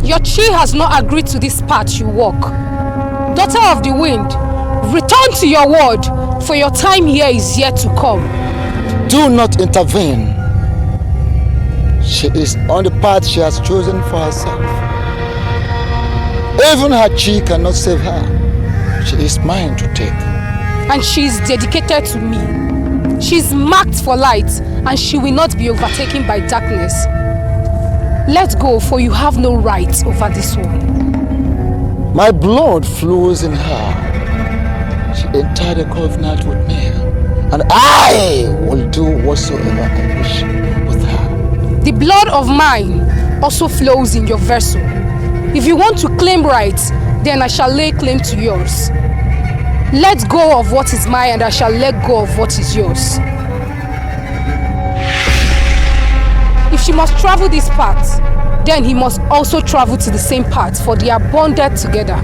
Your chi has not agreed to this path you walk. Daughter of the wind, return to your word, for your time here is yet to come. Do not intervene. She is on the path she has chosen for herself. Even her chi cannot save her. She is mine to take. And she is dedicated to me. She is marked for light, and she will not be overtaken by darkness. Let go, for you have no right over this one. My blood flows in her. She entered a covenant with me, and I will do whatsoever I wish with her. The blood of mine also flows in your vessel. If you want to claim rights, then I shall lay claim to yours. Let go of what is mine, and I shall let go of what is yours. If she must travel this path, then he must also travel to the same path, for they are bonded together.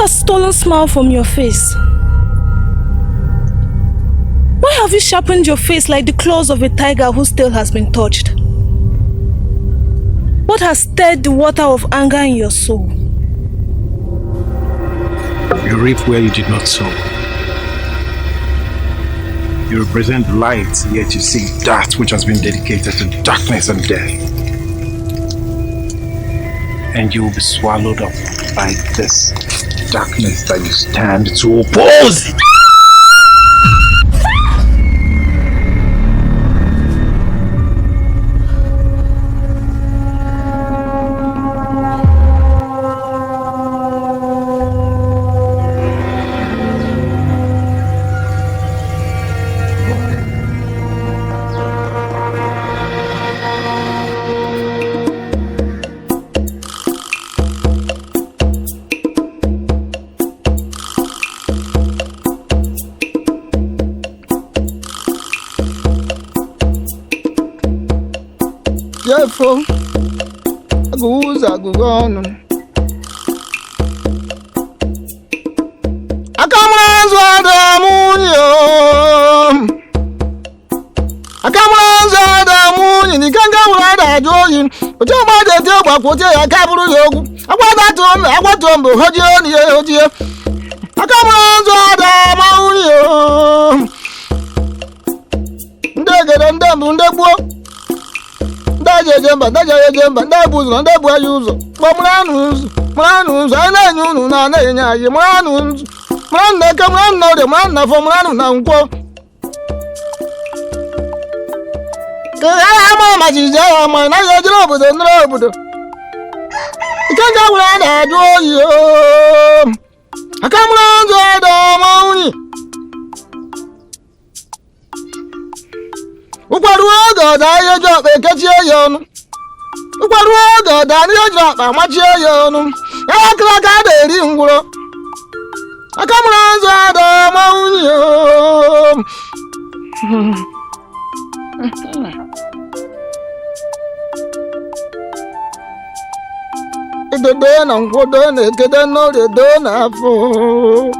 Stolen smile from your face? Why have you sharpened your face like the claws of a tiger whose tail has been touched? What has stirred the water of anger in your soul? You reap where you did not sow. You represent light, yet you seek that which has been dedicated to darkness and death. And you will be swallowed up by this darkness that you stand to oppose. Jeffo, aguza gugono. Akamuranzo adamunyo. Akamuranzo adamunyo ni kanga urada joyin. Ojo ma de te gba ko te akaburu yogu. Agwatombo hoji oni hoji. Akamuranzo adamunyo. Ndegere ndembu ndegbo. Ndaje jemba, ndabuzo, ndabwayuzo. Mwanunzu, ananyunu na anenyaje, mwanunzu. Mwanaka, mwanode, mwanafo, mwanuna nkwo. ama majije ama na ya jiro obodo nro obodo ikenga wura na aju oyi o akamra nzo do mauni ukwaru ogo da ye jo pe kechi eyonu ukwaru ogo da ni jo pa machi eyonu akra ka de ri nguro akamra nzo do mauni o Dodo na ngwodo na ekede no do na afo.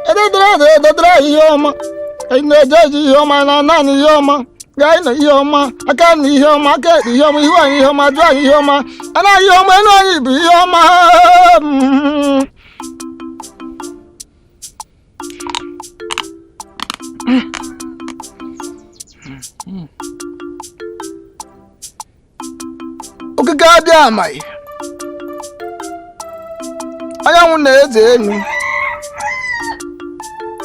Ededra yoma. Ine jaji yoma na nani yoma. Gai na yoma, aka ni yoma, aka ni yoma, iwa ni yoma, dwa ni yoma. Ana yoma no ni bi yoma. Okikadi amai. Anyanwụ na-eze enu.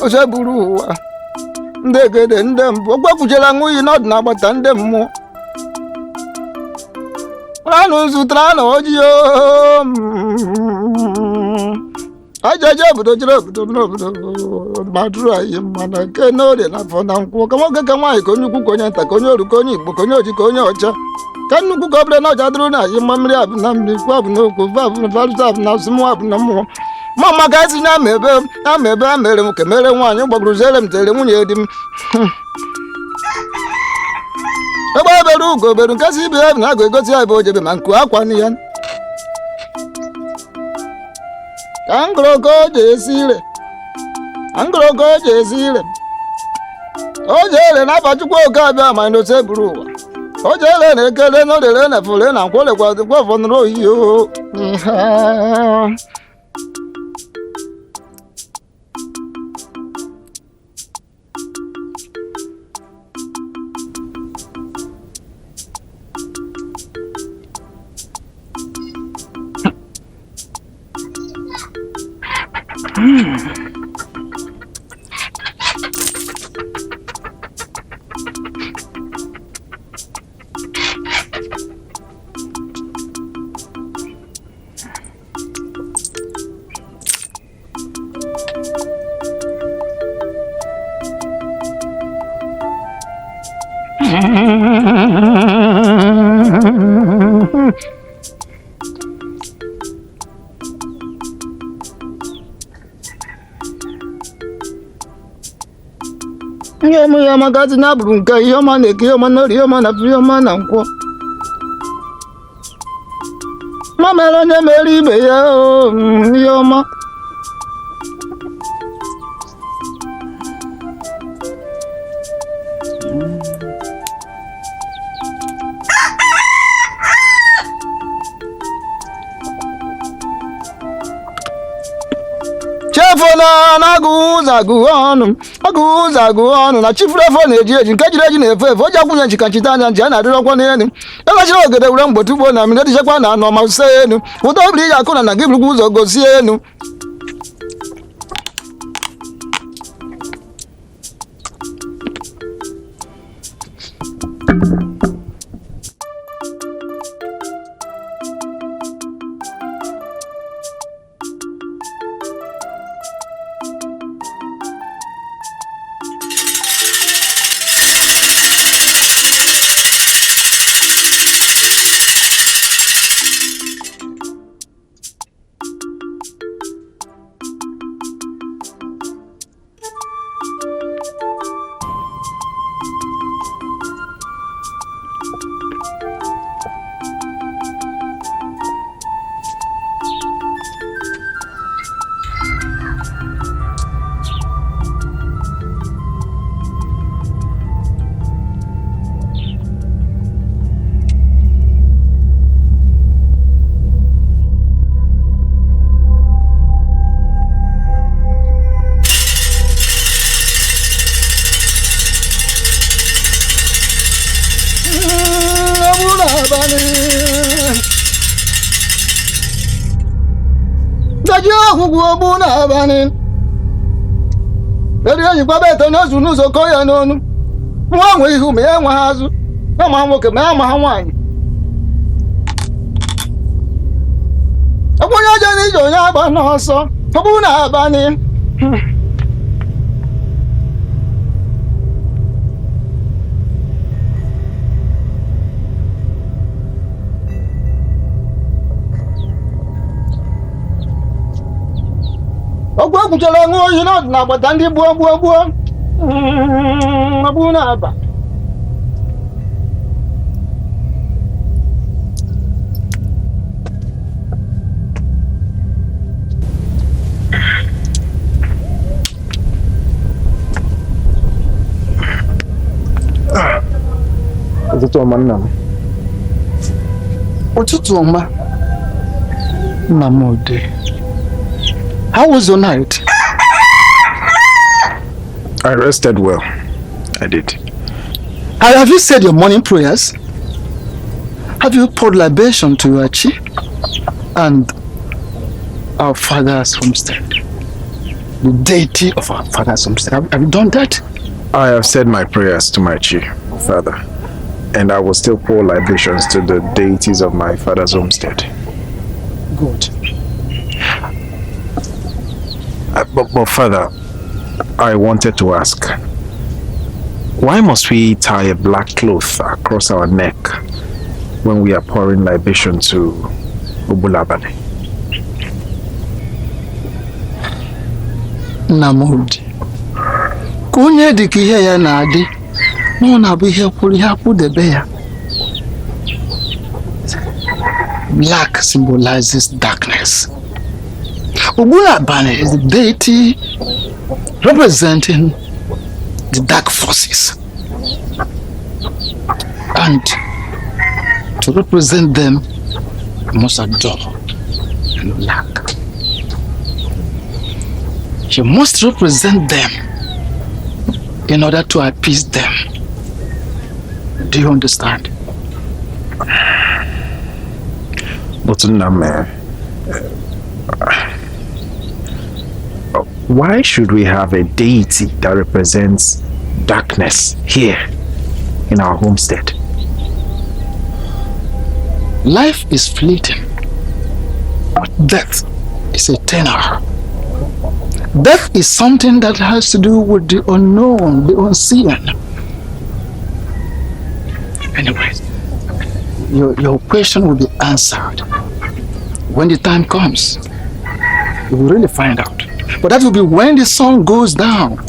Ose buru ụwa. Ndị egede ndị mbụ. Okwekwuchara nwunye n'ọdụ na-agbata ndị mmụọ. Anụ zụtara na ojii o. Ajaja obodo jere obodo n'obodo madụrụ anyị mana nke n'orie na afọ na nkwụ. Ka nwoke ka nwaanyị ka onye ukwu ka onye nta ka onye oru ka onye Igbo ka onye oji ka onye ọcha. Ka nnukwu ka ọbụla na ọja dụrụ na anyị mma mmiri abụ na mmiri kwu abụ n'okwu abụ na varụta abụ na asụmụ abụ na mmụọ mama ka esi na ebe a mere m ka mere nwaanyị gbagoro zere m tere nwunye di m egbe ebere ugo beru nkasi ibe ya na agụ egosi ya ebe o jebe ma nku akwa na ya ka ngụrụgo o ji esi ire o jere na afa Chukwu oke abịa ma n'ose buru ụwa o jere na ekele na orere na fure na nkwụ lekwa fọnụrụ oyi o ya magazi na buru nke ihe ọma na eke ihe ọma na ori ihe ọma na ihe ọma na nkwọ ma mere onye mere ibe ya ihe ọma agụ ọnụ na chifuru efo na-eji eji nke jiri eji na-efe efe o ji akwụnye nchi ka nchita anya nchi a na-adịrọkwa n'elu egachiri ogede were mgbotu ugbo na mmiri edichekwa na anọ ma use enu ụda obiri iji akụ na gị burukwa ụzọ gozie enu ogbu n'abalị eri onyikwa beto n'ozu n'ụzọ kọ ya n'ọnụ Nwa nwe ihu ma ya nwe ha azụ. Ya ma ha nwoke ma ya ma ha nwaanyị. Onye ọjọọ n'ije onye agba n'ọsọ. Ọ bụrụ na abalị. Ọgwụ ekwuchara ọṅụ oyi n'ọdụ n'agbata ndị gbuo. Ọ bụrụ na aba. Ụtụtụ ọma nna m. Ụtụtụ ọma nna m ode. How was your night? I rested well. I did. Have you said your morning prayers? Have you poured libation to your chi and our father's homestead? The deity of our father's homestead. Have you done that? I have said my prayers to my chi, father, and I will still pour libations to the deities of my father's homestead. Good. But father, I wanted to ask, why must we tie a black cloth across our neck when we are pouring libation to Ubulabane? Namudi. Kunye diki ihe ya na adi. No na bụ ihe kwuru ihe kwudebe ya. Black symbolizes darkness. Ubulabane is the deity representing the dark forces. And to represent them, you must adore in black. You must represent them in order to appease them. Do you understand? But why should we have a deity that represents darkness here in our homestead? Life is fleeting, but death is eternal. Death is something that has to do with the unknown, the unseen. Anyways, your question will be answered when the time comes. You will really find out. But that will be when the sun goes down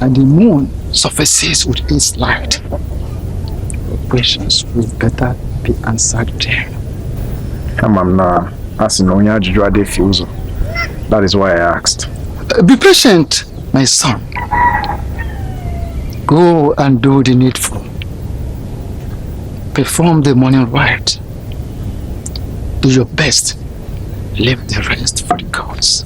and the moon surfaces with its light. Your questions will better be answered there. That is why I asked. Be patient, my son. Go and do the needful. Perform the morning rite. Do your best. Leave the rest for the gods.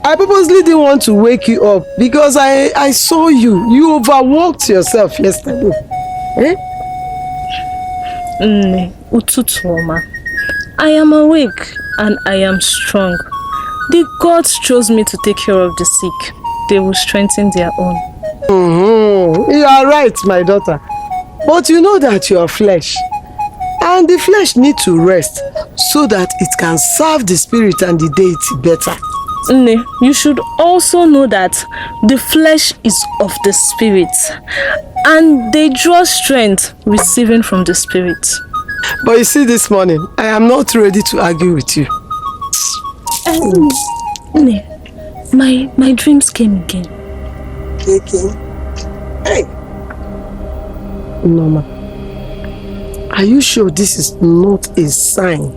I purposely didn't want to wake you up because I saw you. You overworked yourself yesterday. Eh? Ututuoma. I am awake and I am strong. The gods chose me to take care of the sick. They will strengthen their own. You are right, my daughter. But you know that you are flesh. And the flesh needs to rest so that it can serve the spirit and the deity better. Nne, you should also know that the flesh is of the spirit and they draw strength receiving from the spirit. But you see, this morning, I am not ready to argue with you. Nne, my dreams came again. Hey! Nneoma, are you sure this is not a sign?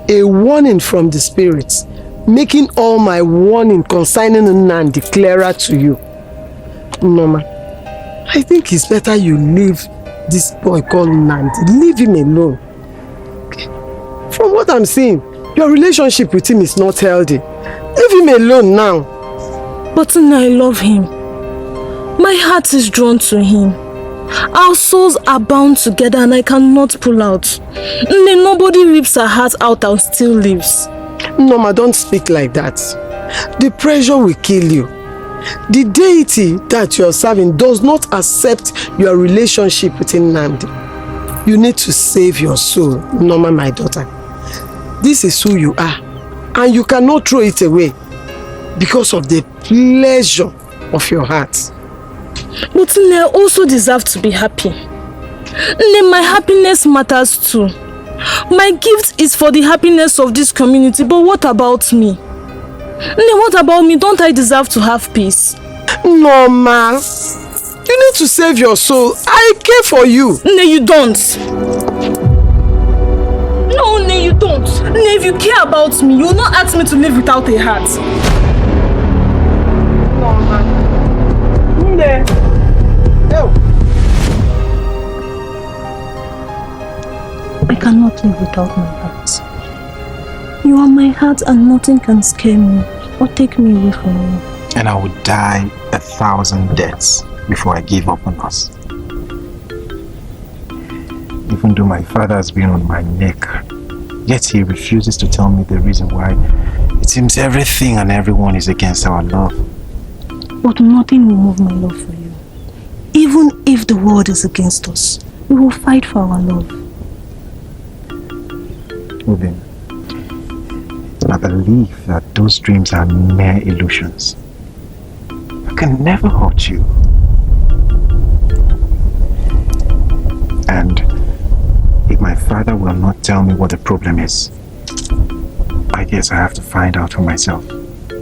A warning from the spirits, making all my warning concerning Nna declarer to you. Nneoma, I think it's better you leave this boy called Nandi. Leave him alone. Okay. From what I'm seeing, your relationship with him is not healthy. Leave him alone now. But Nna, I love him. My heart is drawn to him. Our souls are bound together and I cannot pull out. Nne, nobody rips her heart out and still lives. Nneoma, don't speak like that. The pressure will kill you. The deity that you are serving does not accept your relationship with Nnamdi. You need to save your soul, Nneoma, my daughter. This is who you are, and you cannot throw it away because of the pleasure of your heart. But Nne, I also deserve to be happy. Nne, my happiness matters too. My gift is for the happiness of this community, but what about me? Nne, what about me? Don't I deserve to have peace? Nneoma, you need to save your soul. I care for you. Nne, you don't. No, Nne, you don't. Nne, if you care about me, you will not ask me to live without a heart. Nneoma. Nne. I cannot live without my heart. You are my heart and nothing can scare me or take me away from you. And I would die 1,000 deaths before I give up on us. Even though my father has been on my neck, yet he refuses to tell me the reason why. It seems everything and everyone is against our love. But nothing will move my love for you. Even if the world is against us, we will fight for our love. Ubin, I believe that those dreams are mere illusions. I can never hurt you. And if my father will not tell me what the problem is, I guess I have to find out for myself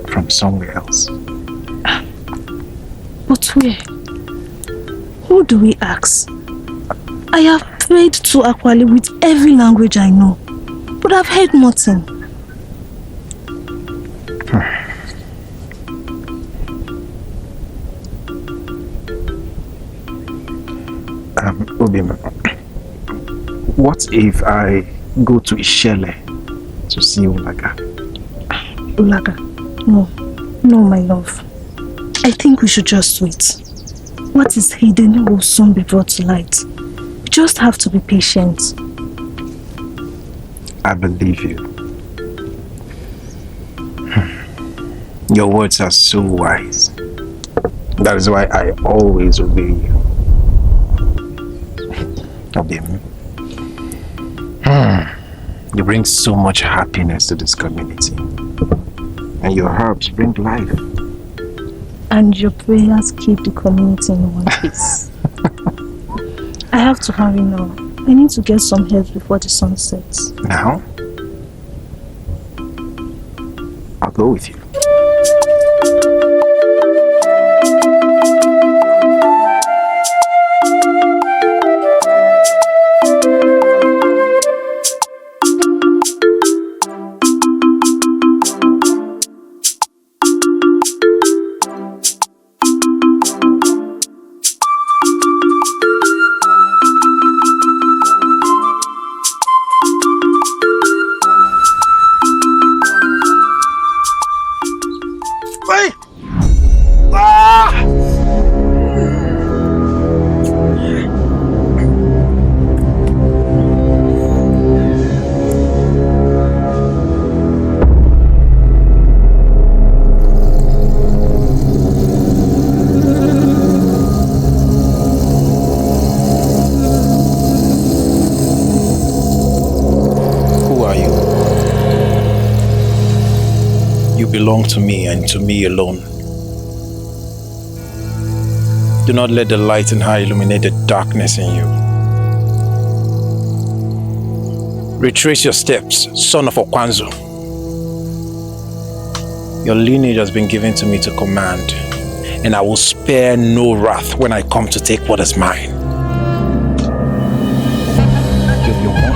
from somewhere else. But where? Who do we ask? I have prayed to Okoli with every language I know, but I've heard nothing. Obim, what if I go to Ishele to see Ulaga? Ulaga? No, my love. I think we should just wait. What is hidden will soon be brought to light. We just have to be patient. I believe you. Your words are so wise. That is why I always obey you. Obim. You bring so much happiness to this community. And your herbs bring life. And your prayers keep the community in one piece. I have to hurry now. I need to get some herbs before the sun sets. Now? I'll go with you. belong to me and to me alone. Do not let the light in her illuminate the darkness in you. Retrace your steps, son of Okwanzu. Your lineage has been given to me to command, and I will spare no wrath when I come to take what is mine. Give your word.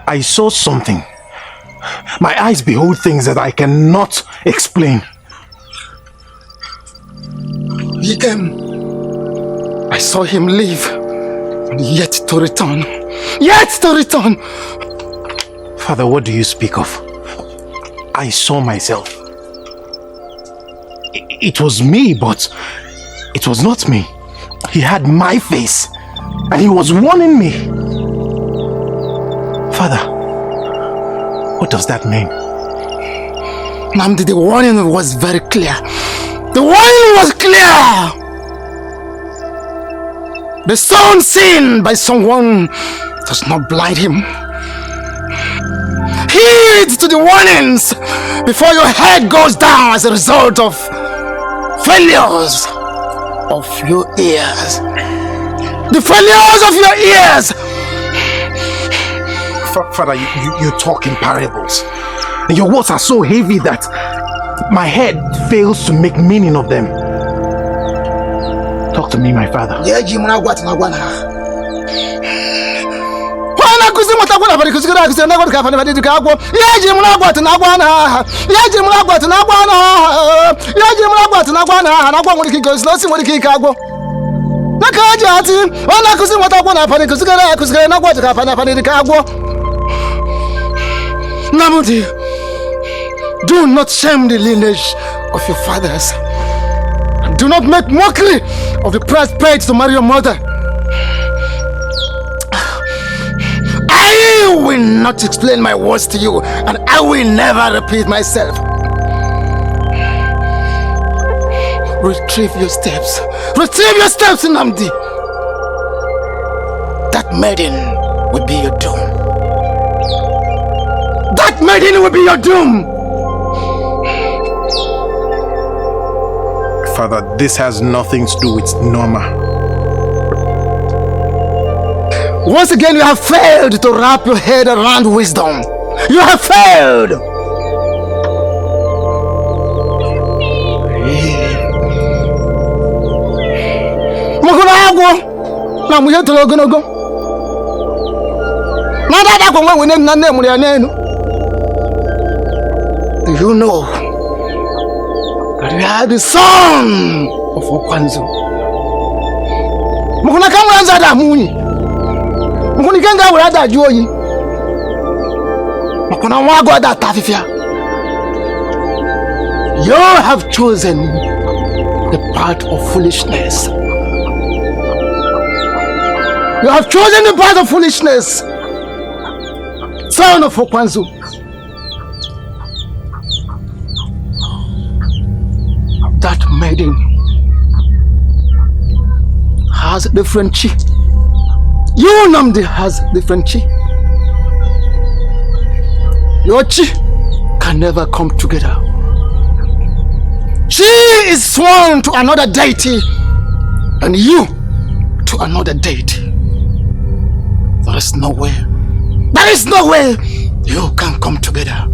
I saw something. My eyes behold things that I cannot explain. He came. I saw him leave, and yet to return. Yet to return! Father, what do you speak of? I saw myself. It was me, but it was not me. He had my face, and he was warning me. Father, what does that mean? Namdi, the warning was very clear. The warning was clear! The sun seen by someone does not blind him. Heed to the warnings before your head goes down as a result of failures of your ears. The failures of your ears! Father, you talk in parables. And your words are so heavy that my head fails to make meaning of them. Talk to me, my father. Namudi, do not shame the lineage of your fathers. Do not make mockery of the price paid to marry your mother. I will not explain my words to you, and I will never repeat myself. Retrieve your steps. Retrieve your steps, Namdi. That maiden will be your doom. That maiden will be your doom. Father, this has nothing to do with Nneoma. Once again, you have failed to wrap your head around wisdom. You have failed. Do you know that you are the son of Okwanzu? You have chosen the path of foolishness. You have chosen the path of foolishness, son of Okwanzu. That maiden has a different chi. You, Namdi, has different chi. Your chi can never come together. She is sworn to another deity, and you to another deity. There is no way. There is no way you can come together.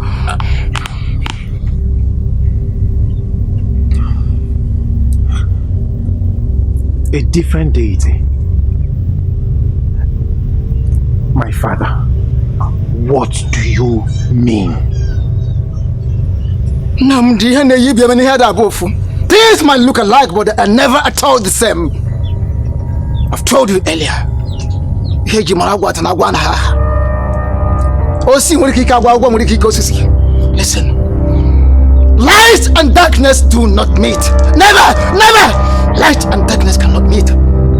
A different deity. My father, what do you mean? Things might look alike, but they are never at all the same. I've told you earlier. Listen, Light and darkness do not meet. Never, never! Light and darkness cannot meet.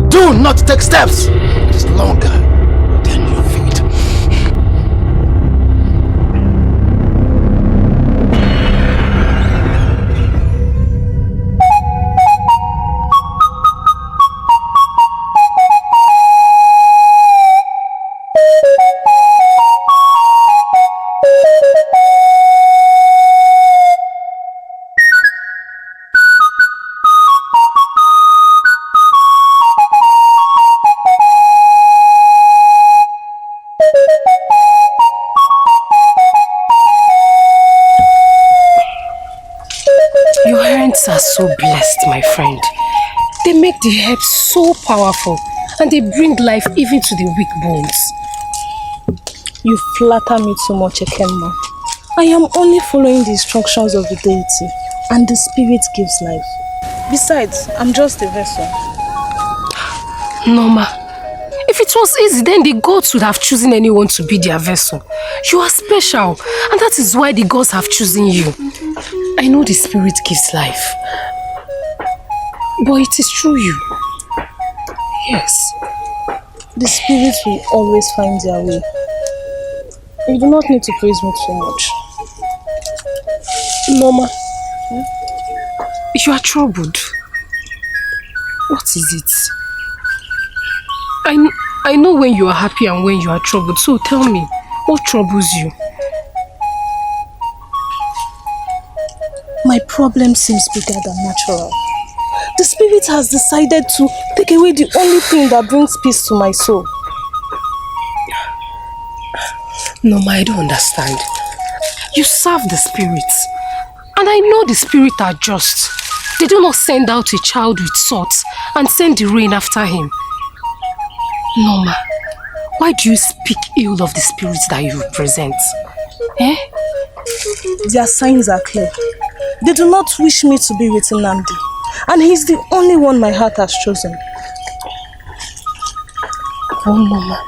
Do not take steps. It is longer than your feet. Are so blessed, my friend. They make the herbs so powerful and they bring life even to the weak bones. You flatter me too much, Ekemma. I am only following the instructions of the deity and the spirit gives life. Besides, I'm just a vessel. Nneoma, if it was easy, then the gods would have chosen anyone to be their vessel. You are special and that is why the gods have chosen you. I know the spirit gives life, but it is through you. Yes. The spirits will always find their way. You do not need to praise me too much. Nneoma, you are troubled. What is it? I know when you are happy and when you are troubled, so tell me, what troubles you? My problem seems bigger than natural. The spirit has decided to take away the only thing that brings peace to my soul. Nneoma, I don't understand. You serve the spirits. And I know the spirits are just. They do not send out a child with salt and send the rain after him. Nneoma, why do you speak ill of the spirits that you represent? Eh? Their signs are clear. They do not wish me to be with Nnamdi, and he's the only one my heart has chosen. Oh Nneoma,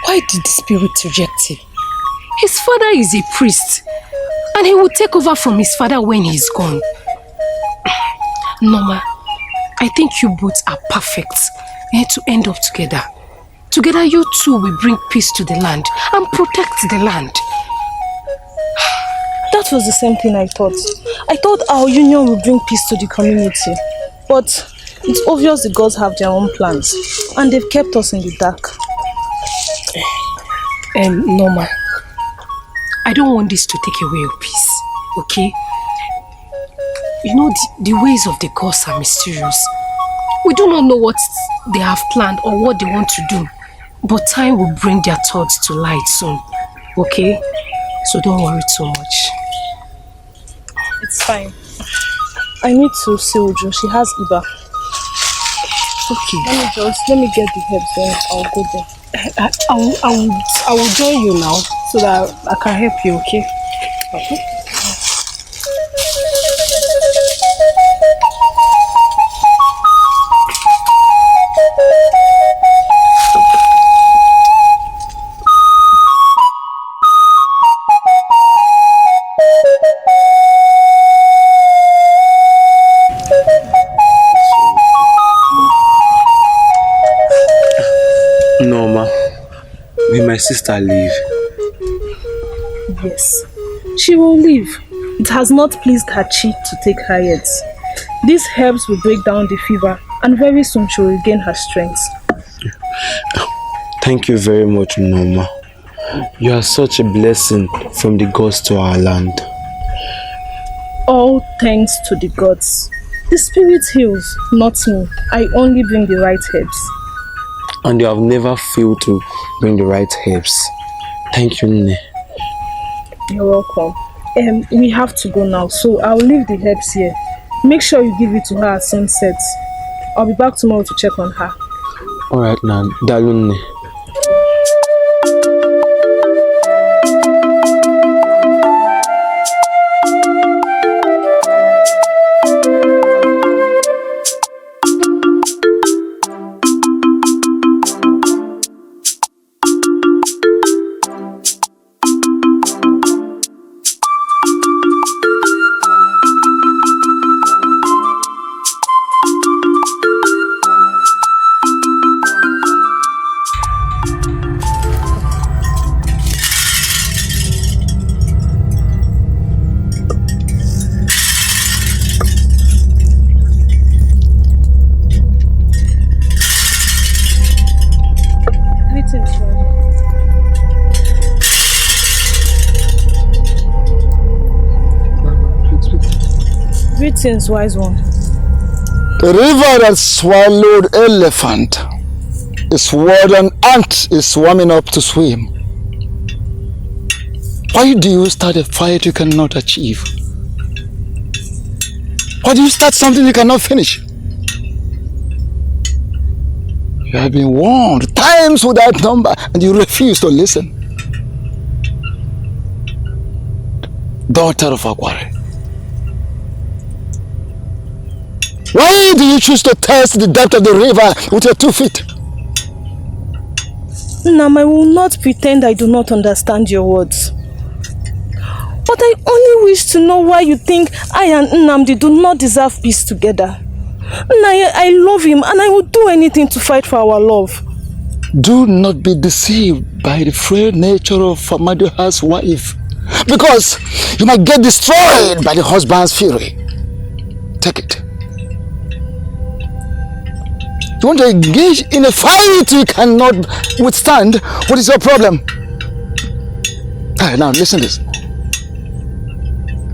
why did the spirit reject him? His father is a priest, and he will take over from his father when he's gone. Nneoma, I think you both are perfect to end up together. Together you two will bring peace to the land and protect the land. That was the same thing I thought. I thought our union would bring peace to the community. But it's obvious the gods have their own plans and they've kept us in the dark. Nneoma, I don't want this to take away your peace, okay? You know, the ways of the gods are mysterious. We do not know what they have planned or what they want to do. But time will bring their thoughts to light soon, okay? So don't worry too much. It's fine. I need to see Uju. She has Iba. Okay. Let me get the herbs, then I'll go there. I will join you now so that I can help you, okay? Okay. Nneoma, will my sister leave? Yes, she will leave. It has not pleased her chief to take her yet. These herbs will break down the fever and very soon she will regain her strength. Thank you very much, Nneoma. You are such a blessing from the gods to our land. All thanks to the gods. The spirit heals, not me. I only bring the right herbs. And you have never failed to bring the right herbs. Thank you, Nne. You're welcome. We have to go now, so I'll leave the herbs here. Make sure you give it to her at sunset. I'll be back tomorrow to check on her. Alright now, Dalu Nne. Greetings, wise one. The river that swallowed elephant is where an ant is warming up to swim. Why do you start a fight you cannot achieve? Why do you start something you cannot finish? You have been warned times without number and you refuse to listen. Daughter of Okoli, why do you choose to test the depth of the river with your 2 feet? Nam, I will not pretend I do not understand your words. But I only wish to know why you think I and Nnamdi do not deserve peace together. I love him and I will do anything to fight for our love. Do not be deceived by the frail nature of Amadoha's wife, because you might get destroyed by the husband's fury. Take it. You want to engage in a fight you cannot withstand? What is your problem? Now listen to this.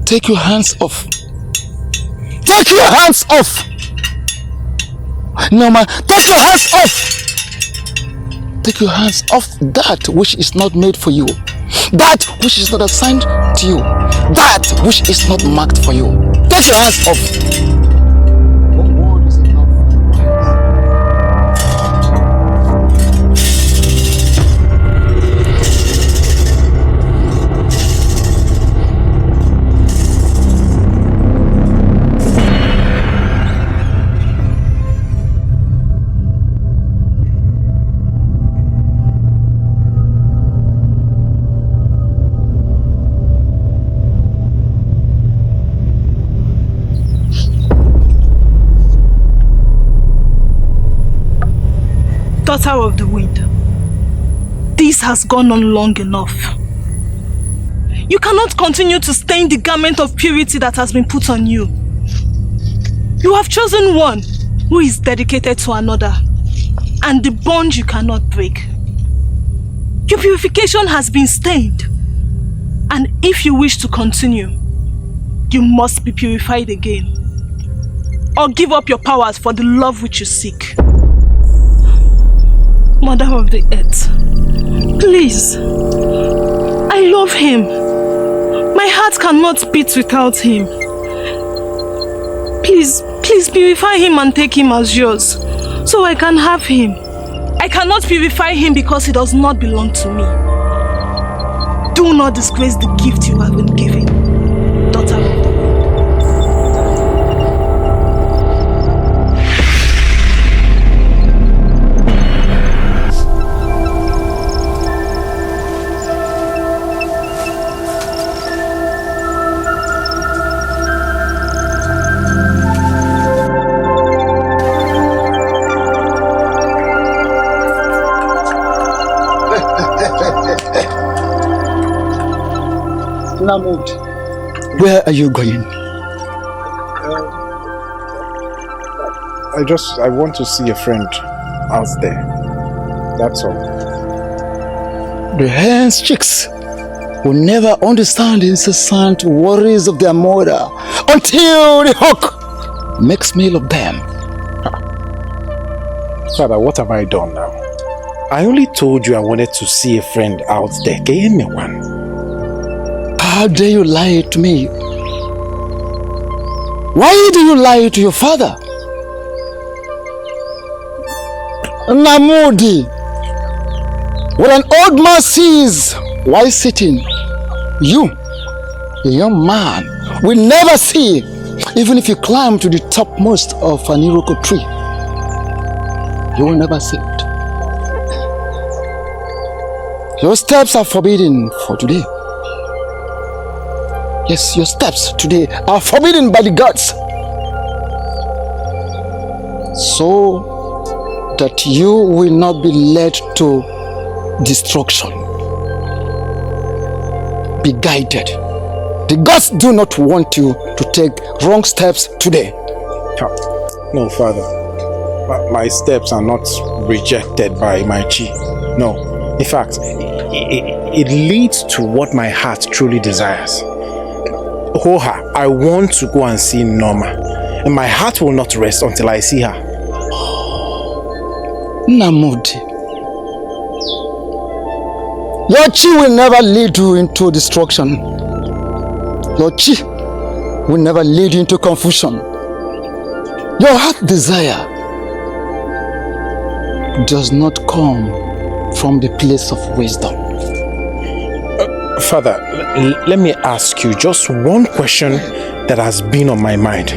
Take your hands off. Take your hands off! Nneoma, take your hands off! Take your hands off that which is not made for you. That which is not assigned to you. That which is not marked for you. Take your hands off! Daughter of the wind, this has gone on long enough. You cannot continue to stain the garment of purity that has been put on you. You have chosen one who is dedicated to another, and the bond you cannot break. Your purification has been stained, and if you wish to continue, you must be purified again, or give up your powers for the love which you seek. Mother of the earth, please, I love him. My heart cannot beat without him. Please purify him and take him as yours, so I can have him. I cannot purify him because he does not belong to me. Do not disgrace the gift you have been given, daughter of the wind. Where are you going? I want to see a friend out there. That's all. The hen's chicks will never understand the incessant worries of their mother until the hawk makes meal of them. Father, what have I done now? I only told you I wanted to see a friend out there. Give me one. How dare you lie to me? Why do you lie to your father? Namudi, what an old man sees while sitting, you, a young man, will never see, even if you climb to the topmost of an iroko tree. You will never see it. Your steps are forbidden for today. Yes, your steps today are forbidden by the gods, so that you will not be led to destruction. Be guided. The gods do not want you to take wrong steps today. No, Father. My steps are not rejected by my chi. No. In fact, it leads to what my heart truly desires. hold her. I want to go and see Nneoma. And my heart will not rest until I see her. Namudi, your chi will never lead you into destruction. Your chi will never lead you into confusion. Your heart desire does not come from the place of wisdom. Father, let me ask you just one question that has been on my mind.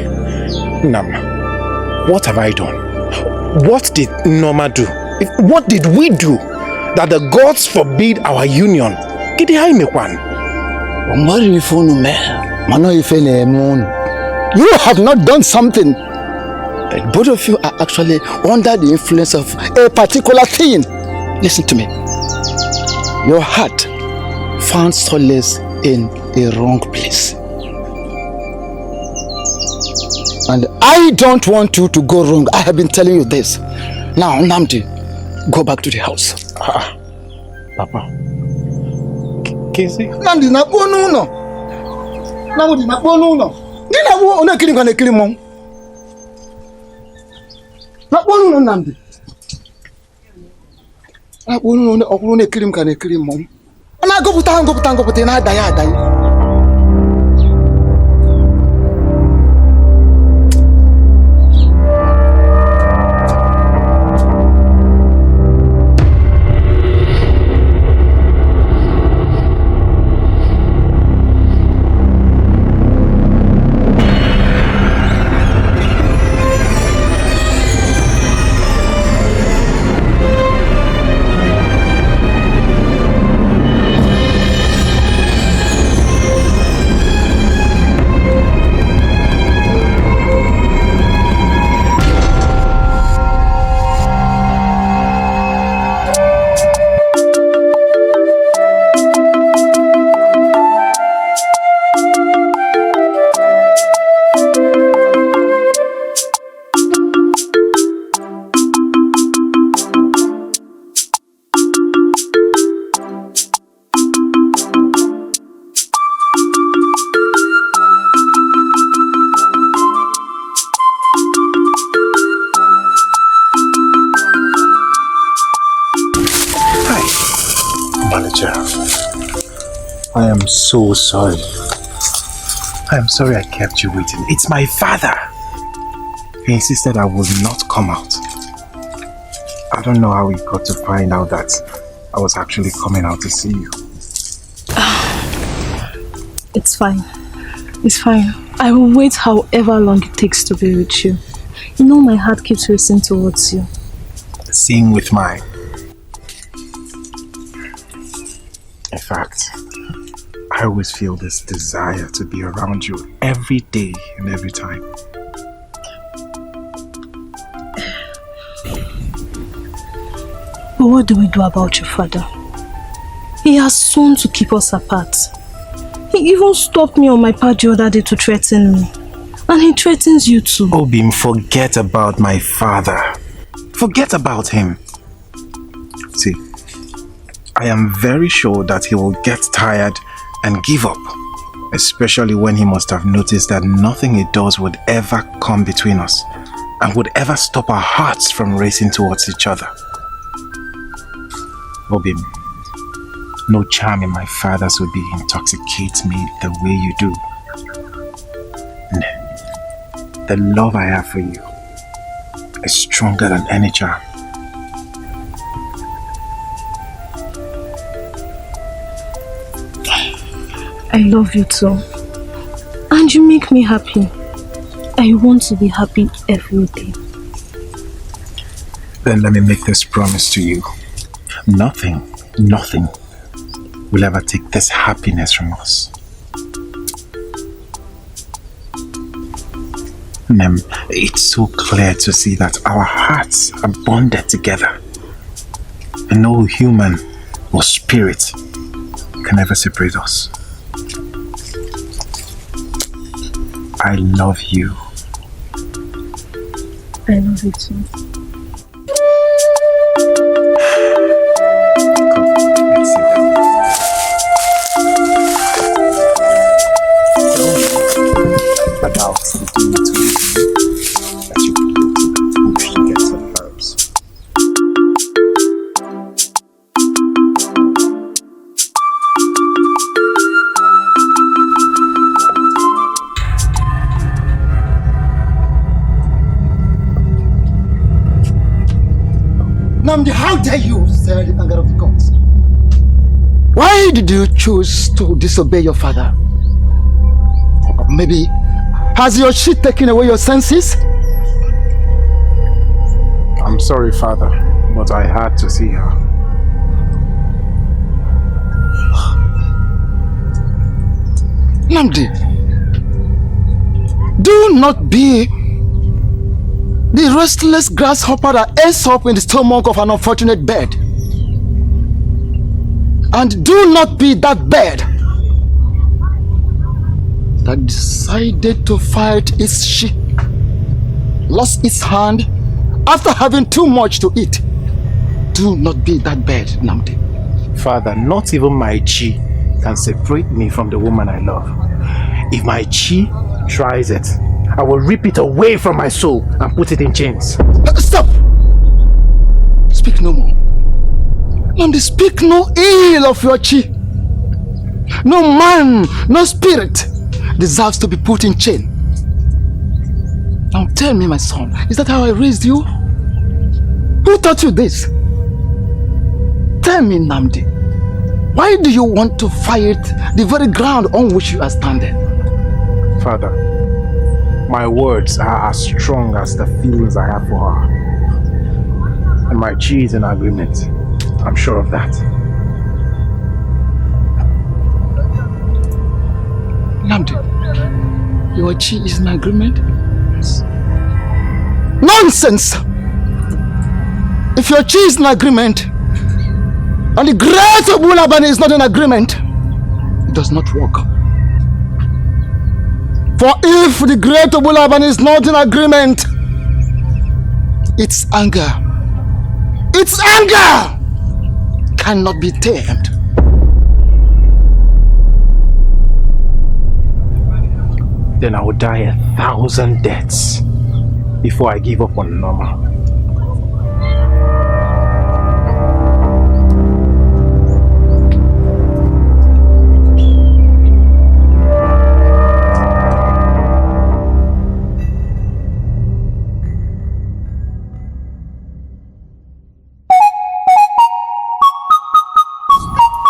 Nam, what have I done? What did Nneoma do? What did we do that the gods forbid our union? You have not done something. Both of you are actually under the influence of a particular thing. Listen to me. Your heart found solace in a wrong place. And I don't want you to go wrong. I have been telling you this. Now, Namdi, go back to the house. Papa. Kezi? Namdi, na bonu no. Namdi, na bonu no. Di na wo ona kiri ngane kiri mom. Na bonu no Namdi. Na bonu no okulu ne kiri ngane kiri mom. Na go puta na dai. I am so sorry. I am sorry I kept you waiting. It's my father. He insisted I would not come out. I don't know how he got to find out that I was actually coming out to see you. It's fine. It's fine. I will wait however long it takes to be with you. You know my heart keeps racing towards you. Same with mine. In fact, I always feel this desire to be around you every day and every time. But what do we do about your father? He has sworn to keep us apart. He even stopped me on my path the other day to threaten me. And he threatens you too. Obim, forget about my father. Forget about him. See, I am very sure that he will get tired and give up. Especially when he must have noticed that nothing he does would ever come between us and would ever stop our hearts from racing towards each other. Obim, no charm in my father's would be intoxicate me the way you do. No. The love I have for you is stronger than any charm. I love you too. And you make me happy. I want to be happy every day. Then let me make this promise to you. Nothing will ever take this happiness from us. Mem, it's so clear to see that our hearts are bonded together. And no human or spirit can ever separate us. I love you. I love you too. Let's sit down. How dare you stir the anger of the gods? Why did you choose to disobey your father? Or maybe has your shit taken away your senses? I'm sorry, Father, but I had to see her. Namdi, do not be the restless grasshopper that ends up in the stomach of an unfortunate bird. And do not be that bird that decided to fight its sheep, lost its hand after having too much to eat. Do not be that bird, Namdi. Father, not even my chi can separate me from the woman I love. If my chi tries it, I will rip it away from my soul and put it in chains. Stop! Speak no more. Namdi, speak no ill of your chi. No man, no spirit deserves to be put in chain. Now tell me, my son, is that how I raised you? Who taught you this? Tell me, Namdi, why do you want to fight the very ground on which you are standing? Father, my words are as strong as the feelings I have for her. And my chi is in agreement. I'm sure of that. Namdi, your chi is in agreement? Nonsense! If your chi is in agreement, and the great Obunabani is not in agreement, it does not work. For if the great Obunabani is not in agreement, its anger cannot be tamed. Then I will die 1,000 deaths before I give up on Nneoma.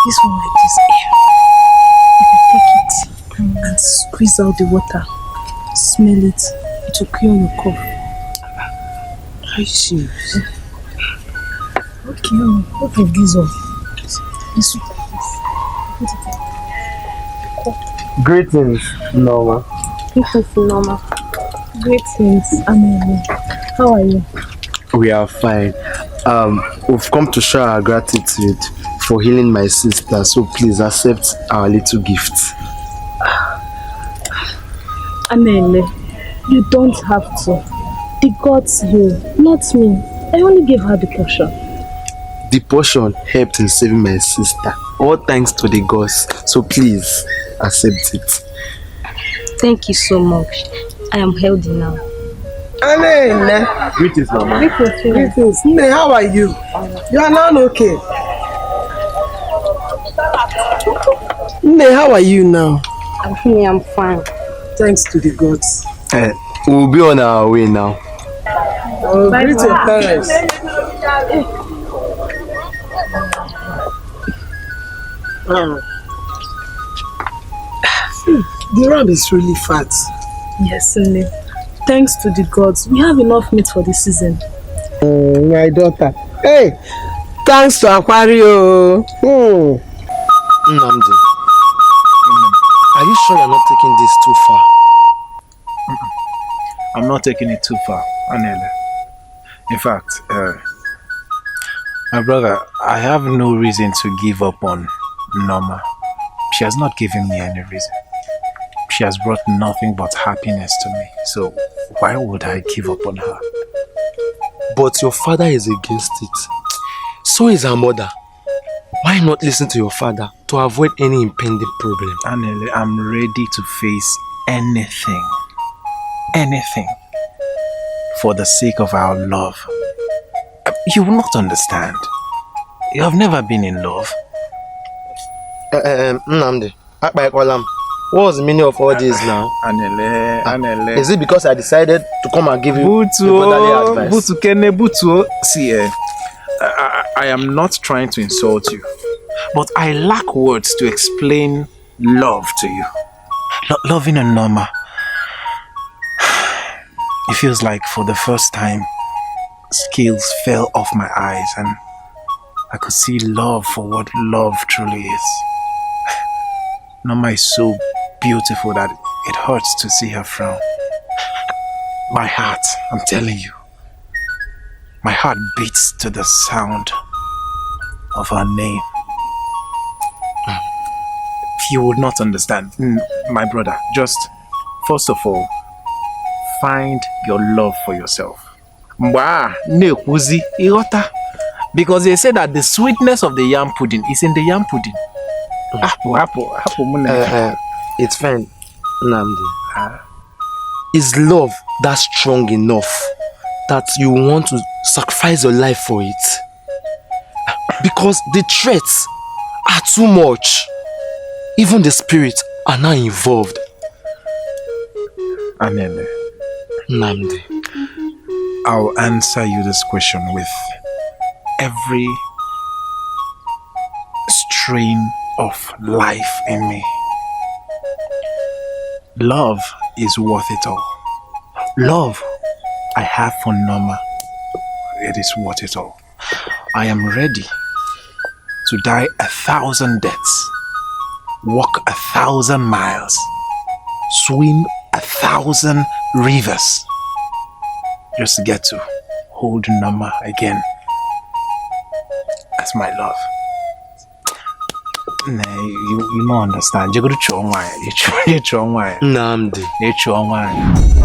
This one like this air. If you take it and squeeze out the water, smell it, it will cure your cough. Are you serious? Okay, okay, this one. This one like this. Put it in. Greetings, Nneoma. Greetings, Nneoma. Greetings, Amelie. How are you? We are fine. We've come to show our gratitude for healing my sister, so please accept our little gift. Amelie, you don't have to. The gods heal, not me. I only gave her the potion. The potion helped in saving my sister. All thanks to the gods, so please accept it. Thank you so much. I am healthy now. Amen. Greetings, Mama. Greetings. Nne, how are you? You are now okay. Nne, how are you now? I'm fine. Thanks to the gods. We'll be on our way now. Oh, greet your parents. The ram is really fat. Yes, Nne. Thanks to the gods, we have enough meat for the season. My daughter. Hey, thanks to Aquario. Nnamdi, are you sure you're not taking this too far? I'm not taking it too far, Anele. In fact, my brother, I have no reason to give up on Nneoma. She has not given me any reason. She has brought nothing but happiness to me. So why would I give up on her? But your father is against it. So is her mother. Why not listen to your father to avoid any impending problem? Anele, I'm ready to face anything. Anything. For the sake of our love. You will not understand. You have never been in love. Nnamdi, what was the meaning of all this now? Anele. Is it because I decided to come and give you brotherly advice? See, I I am not trying to insult you, but I lack words to explain love to you. Loving Nneoma, it feels like for the first time, scales fell off my eyes and I could see love for what love truly is. Nneoma is so beautiful that it hurts to see her frown. My heart, I'm telling you, my heart beats to the sound of her name. You would not understand, my brother. Just, first of all, find your love for yourself. Because they say that the sweetness of the yam pudding is in the yam pudding. It's fine, Nnamdi. Is love that strong enough that you want to sacrifice your life for it? Because the threats are too much. Even the spirits are now involved. Anene, Nnamdi, I'll answer you this question with every strain of life in me. Love is worth it all. Love I have for Nneoma, it is worth it all. I am ready to die 1,000 deaths, walk 1,000 miles, swim 1,000 rivers, just to get to hold Nneoma again as my love. Nah, you don't understand. You go to Chinyere. You Chinyere. Nnamdi. You Chinyere.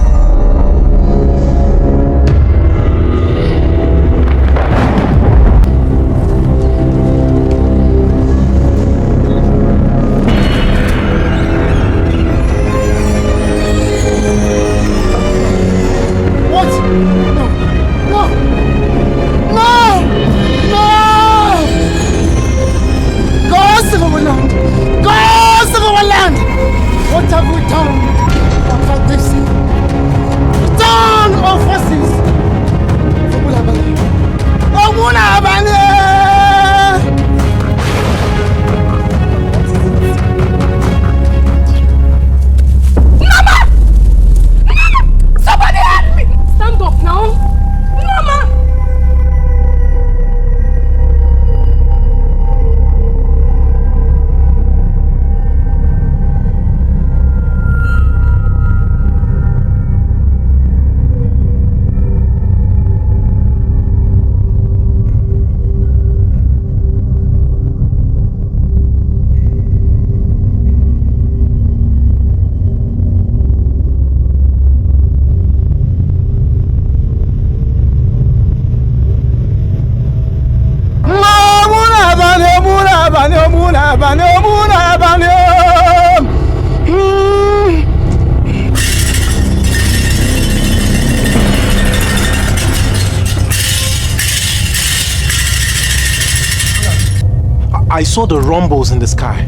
I saw the rumbles in the sky.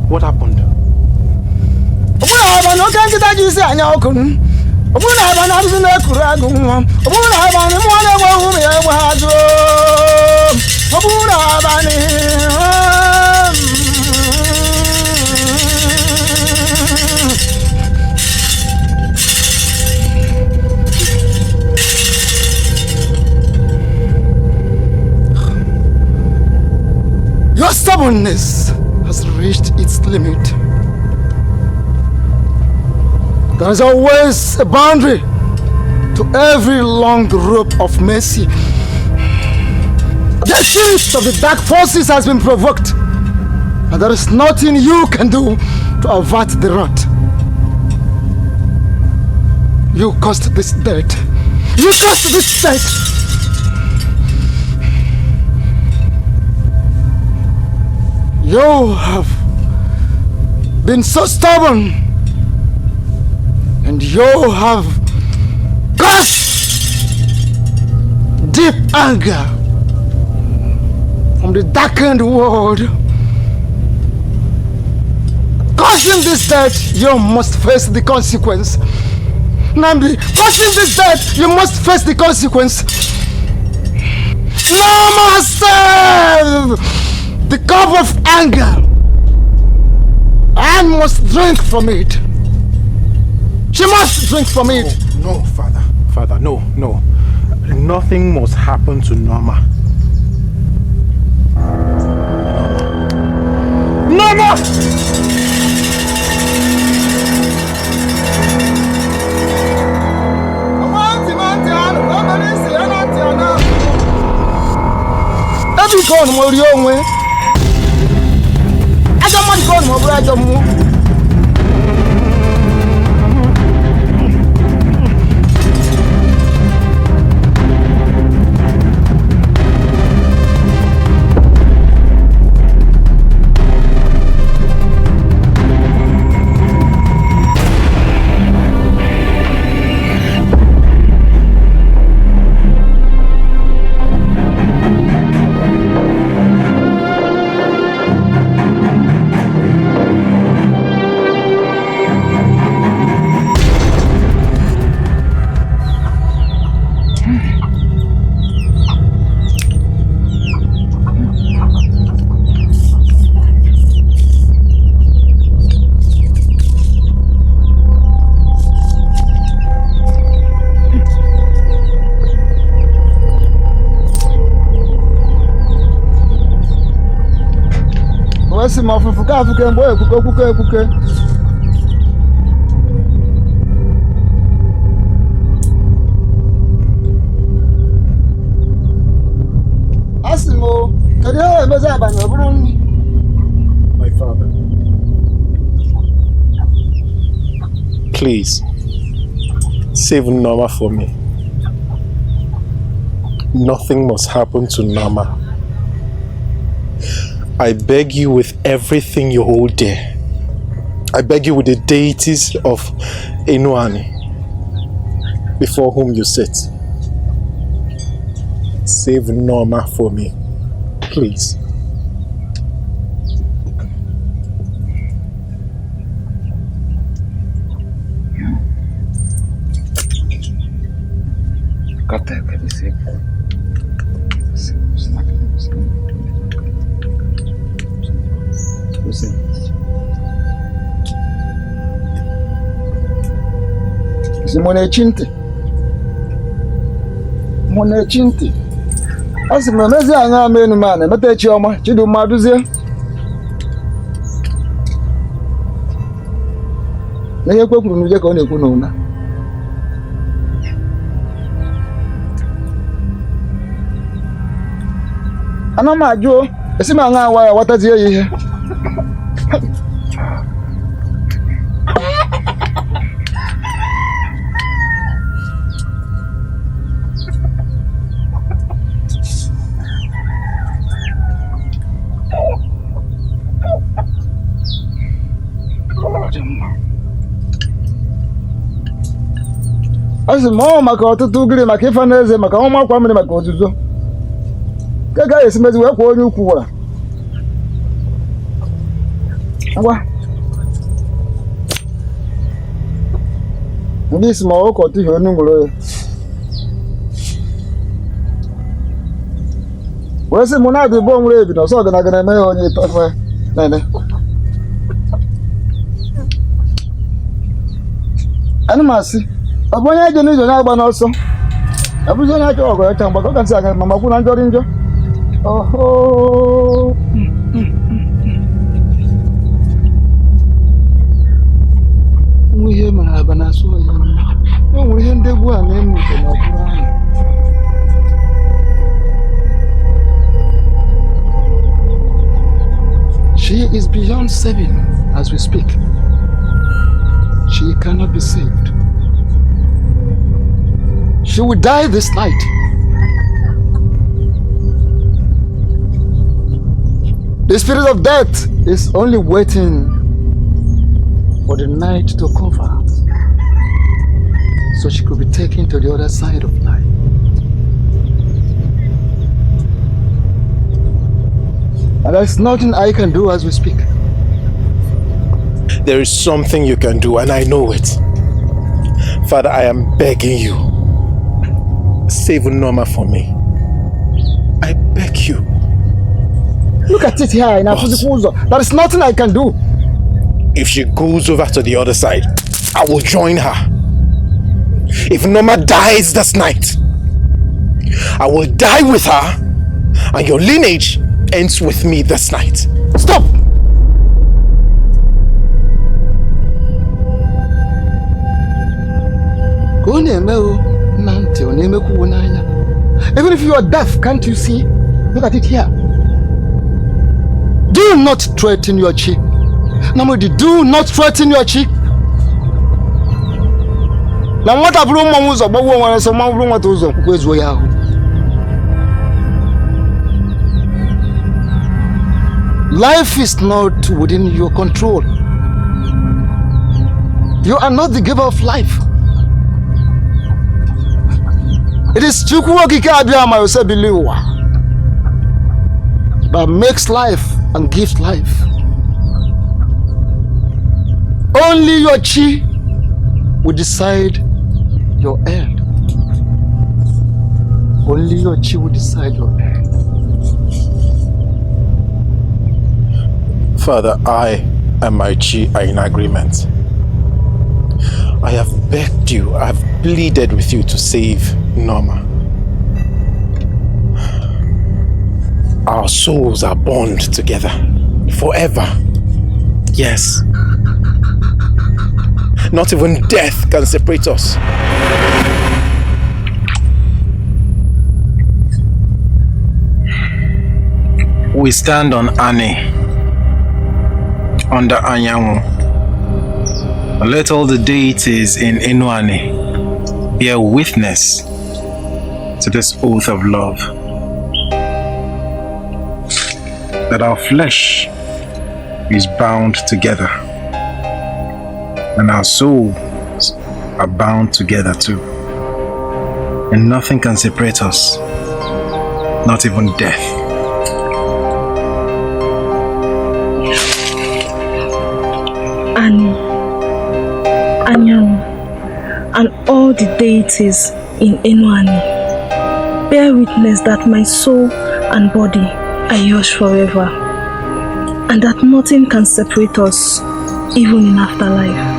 What happened? Your stubbornness has reached its limit. There is always a boundary to every long rope of mercy. The spirit of the dark forces has been provoked, and there is nothing you can do to avert the wrath. You caused this death. You caused this death. You have been so stubborn, and you have caused deep anger from the darkened world. Causing this death, you must face the consequence. Namely, causing this death, you must face the consequence. Nneoma, serve the cup of anger. I must drink from it. She must drink from it. No, Father. Father, no. Nothing must happen to Nneoma. Nneoma! Every con will be your way. I don't want to go more, I don't want. What's my for African boy? Kuke. Asimo, can you hear me? My father, please save Nneoma for me. Nothing must happen to Nneoma. I beg you with everything you hold dear. I beg you with the deities of Ezeani before whom you sit. Save Nneoma for me, please. Monechinti. Asi memezi anga menu mane mete chioma chidu maduzie. Na yekwe kwuru nuje ka ọ na-ekwu n'ụna. Ana m ajụ esi m anga awa ya watazie ya ihe. Asi mo maka ọtụtụ gịrị maka ife na eze maka ọma akwa mmiri maka ozuzo. Ka ga esi mezi wee kwa onye ukwu wa. Ngwa. Ndị isi ma ọkọ tụhie onu ngwụrụ ya. Wee sị mụ na-adị bụ onwere ebi na ọsọ ọganagana eme ya onye ife nene. Ana m asị ọ bụ onye eje n'ijo na-agba n'ọsọ ọ bụzi onye achọ ọgọ ya cha mgbe ọ ka nsị aga ma makwu na njọ dị njọ. Oho nwe ihe mere aba na-asụ ọya o nwere ihe ndegbu a na-eme ute na ọbụrụ ahụ. She is beyond saving as we speak. She cannot be saved. She will die this night. The spirit of death is only waiting for the night to cover, so she could be taken to the other side of life. And there's nothing I can do as we speak. There is something you can do, and I know it. Father, I am begging you. Save Nneoma for me. beg you. Look at it here in our physical zone. There is nothing I can do. If she goes over to the other side, I will join her. If Nneoma dies this night, I will die with her, and your lineage ends with me this night. Stop! Even if you are deaf, can't you see? Look at it here. Do not threaten your chief. Namodi, do not threaten your chief. Now what have room mamuzo, but one was a man room at Uzo, where's Royal? Life is not within your control. You are not the giver of life. It is Chukwuoki Abiyama Yosebiliwa that makes life and gives life. Only your chi will decide your end. Only your chi will decide your end. Father, I and my chi are in agreement. I have begged you, I have pleaded with you to save Nneoma. Our souls are bound together forever. Yes. Not even death can separate us. We stand on Ani, under Anyanwu. Let all the deities in Enuani bear witness to this oath of love, that our flesh is bound together and our souls are bound together too, and nothing can separate us, not even death. Ani, Anyanwu, and all the deities in Enuani bear witness that my soul and body are yours forever, and that nothing can separate us, even in afterlife.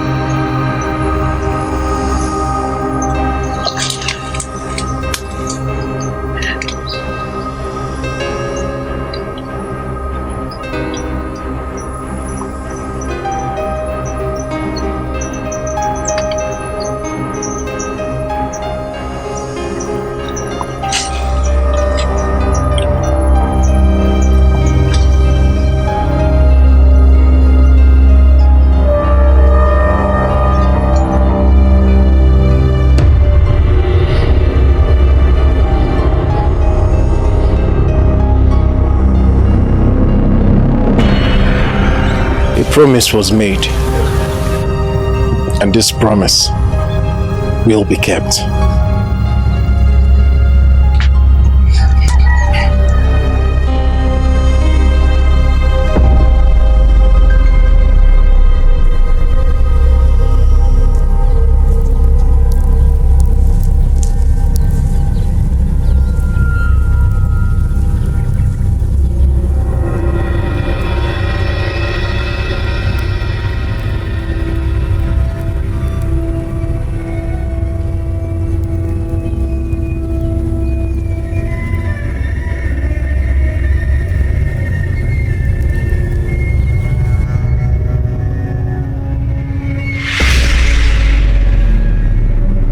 Promise was made, and this promise will be kept.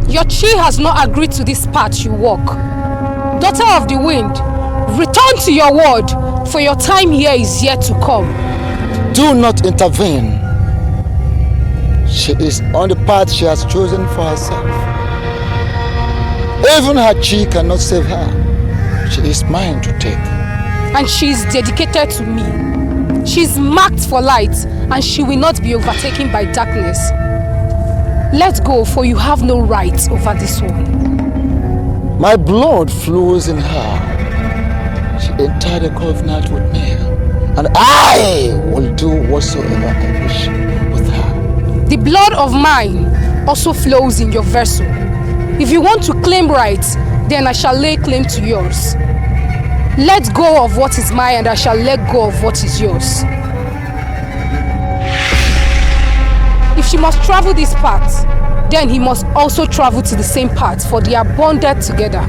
Your chi has not agreed to this path you walk. Daughter of the wind, return to your word, for your time here is yet to come. Do not intervene. She is on the path she has chosen for herself. Even her chi cannot save her. She is mine to take. And she is dedicated to me. She is marked for light, and she will not be overtaken by darkness. Let go, for you have no right over this one. My blood flows in her. She entered a covenant with me, and I will do whatsoever I wish with her. The blood of mine also flows in your vessel. If you want to claim rights, then I shall lay claim to yours. Let go of what is mine and I shall let go of what is yours. If she must travel this path, then he must also travel to the same path, for they are bonded together.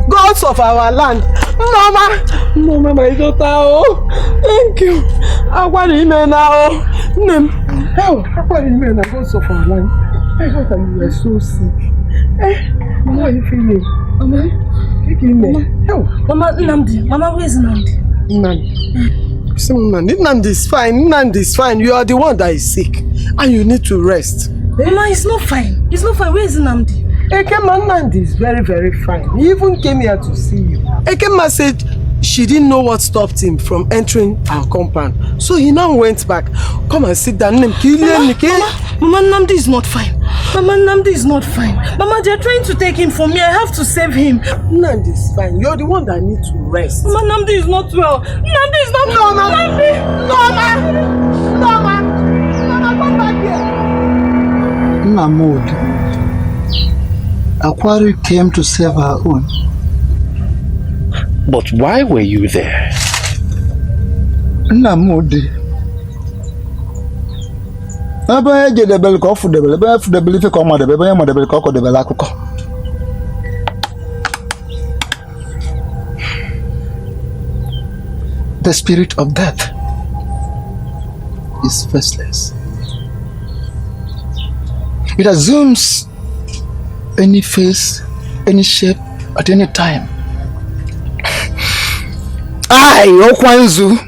Gods of our land. Mama, my daughter, oh, thank you. I want to now. Gods of our land. My daughter, you are so sick. Mama, how are you feeling? Mama, Mama, Nnamdi. Mama, where is Nnamdi? Nnamdi is fine. Nnamdi is fine. You are the one that is sick, and you need to rest. Mama, it's not fine. It's not fine. Where is Nnamdi? Ekema Nnamdi is very, very fine. He even came here to see you. Ekema said she didn't know what stopped him from entering our compound. So he now went back. Come and sit down. Mama, Nnamdi is not fine. Mama, Nnamdi is not fine. Mama, they're trying to take him from me. I have to save him. Nnamdi is fine. You're the one that needs to rest. Mama, Nnamdi is not well. Nnamdi is not well. Nneoma, come back here. Mahmoud, Akwari came to save her own. But why were you there? Nnamdi. Aba eje debel ko fu debel, ba fu debel ife ko mo debel, ba mo debel ko debel akuko. The spirit of death is faceless. It assumes any face, any shape, at any time. I, Okwanzu,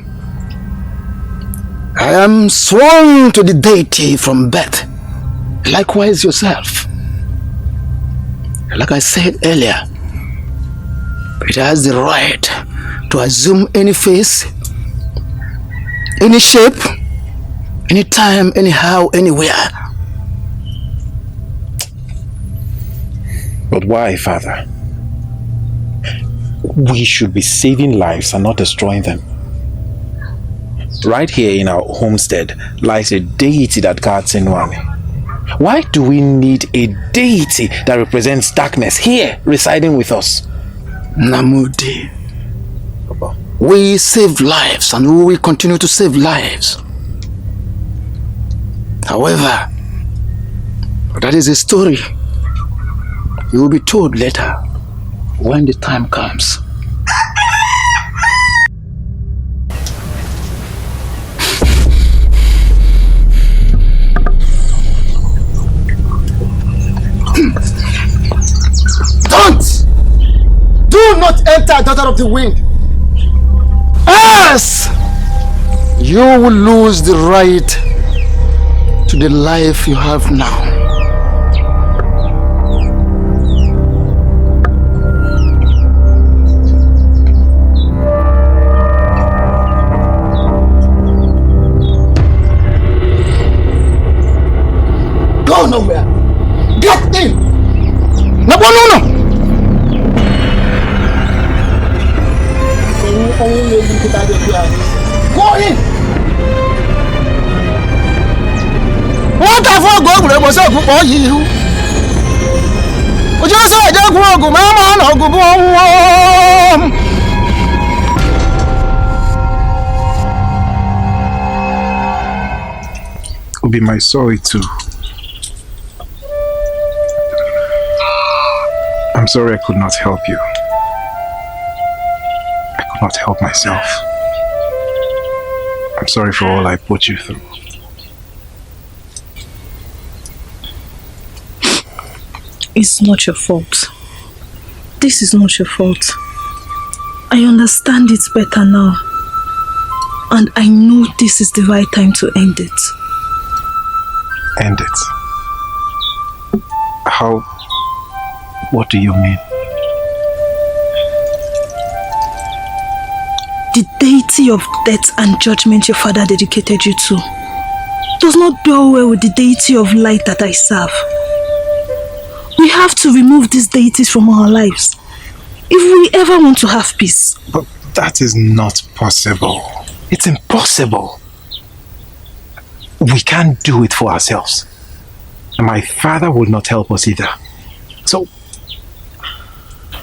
I am sworn to the deity from birth. Likewise yourself. Like I said earlier, it has the right to assume any face, any shape, any time, anyhow, anywhere. But why, Father? We should be saving lives and not destroying them. Right here in our homestead lies a deity that guards Nneoma. Why do we need a deity that represents darkness here residing with us? Namudi, we save lives and we will continue to save lives. However, that is a story you will be told later when the time comes. Do not enter, daughter of the wind. Else you will lose the right to the life you have now. Go nowhere. Get in. No. Go in. What have I got? I was a good boy. You just said, I don't go, Mama. No, go. Will be my sorry too. I'm sorry I could not help you. I could not help myself. I'm sorry for all I put you through. It's not your fault. This is not your fault. I understand it better now. And I know this is the right time to end it. End it? How? What do you mean? The deity of death and judgment your father dedicated you to does not bear well with the deity of light that I serve. We have to remove these deities from our lives if we ever want to have peace. But that is not possible. It's impossible. We can't do it for ourselves. And my father will not help us either. So,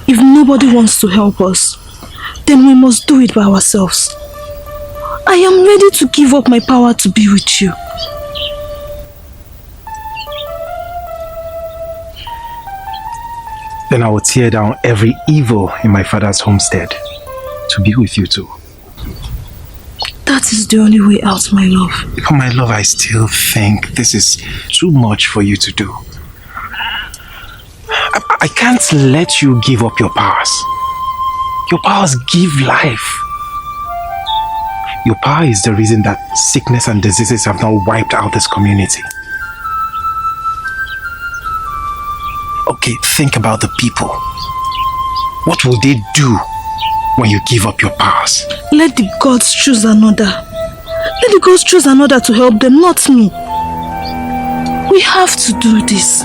if nobody wants to help us, then we must do it by ourselves. I am ready to give up my power to be with you. then I will tear down every evil in my father's homestead to be with you too. That is the only way out, my love. But my love, I still think this is too much for you to do. I can't let you give up your powers. Your powers give life. Your power is the reason that sickness and diseases have not wiped out this community. Okay, think about the people. What will they do when you give up your powers? Let the gods choose another. Let the gods choose another to help them, not me. We have to do this.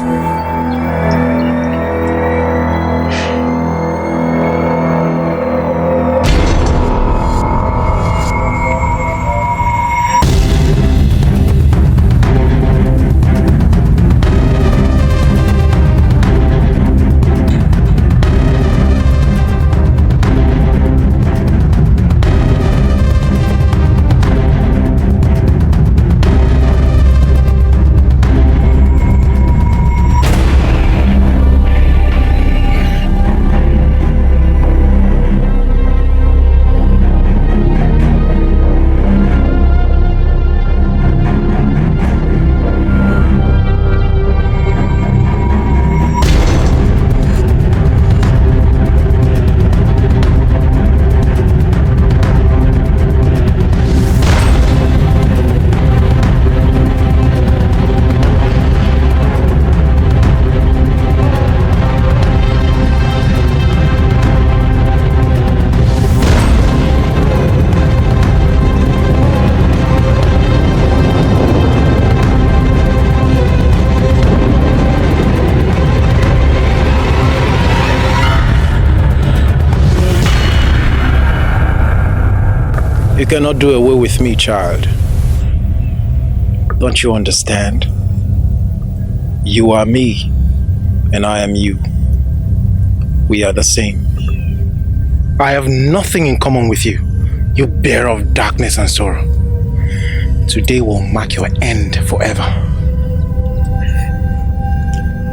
You cannot do away with me, child. Don't you understand? You are me, and I am you. We are the same. I have nothing in common with you, you bearer of darkness and sorrow. Today will mark your end forever.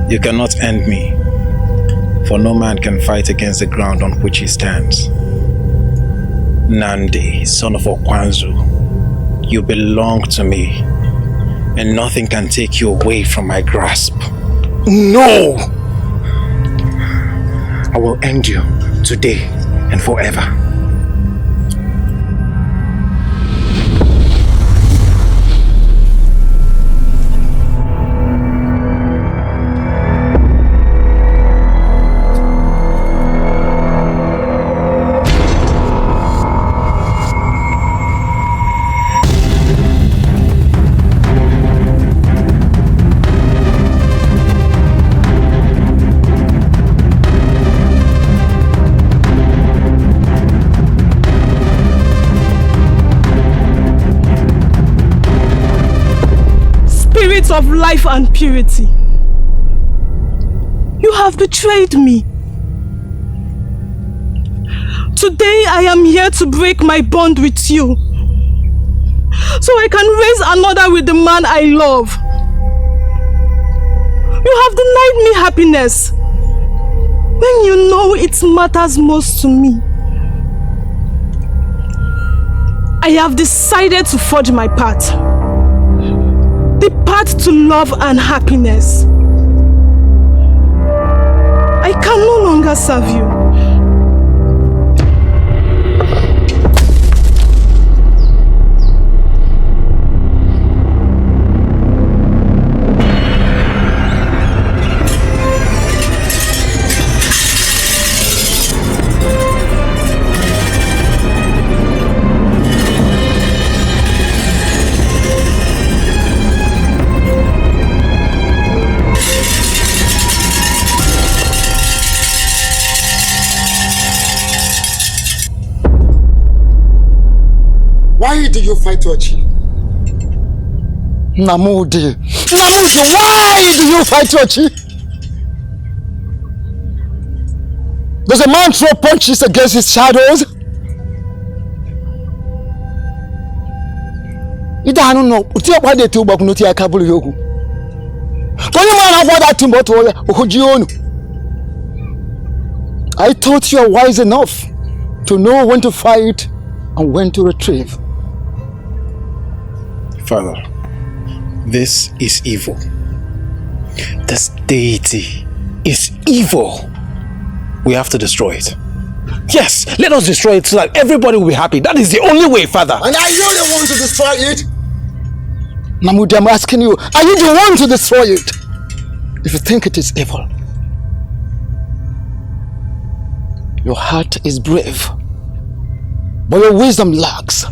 You cannot end me, for no man can fight against the ground on which he stands. Nandi, son of Okwanzu, you belong to me, and nothing can take you away from my grasp. No! I will end you today and forever. Of life and purity, you have betrayed me. Today I am here to break my bond with you, so I can raise another with the man I love. You have denied me happiness when you know it matters most to me. I have decided to forge my path. The path to love and happiness. I can no longer serve you. Why do you fight Ochi? Namude, why do you fight Ochi? Does a man throw punches against his shadows? I don't know. Why they tell Bakunuti Akabulu Yogu? Can you man about that Timboto Ohujionu? I thought you are wise enough to know when to fight and when to retrieve. Father, this is evil. This deity is evil. We have to destroy it. Yes, let us destroy it so that everybody will be happy. That is the only way, Father. And are you the one to destroy it? Namudi, I'm asking you, are you the one to destroy it? If you think it is evil, your heart is brave, but your wisdom lacks.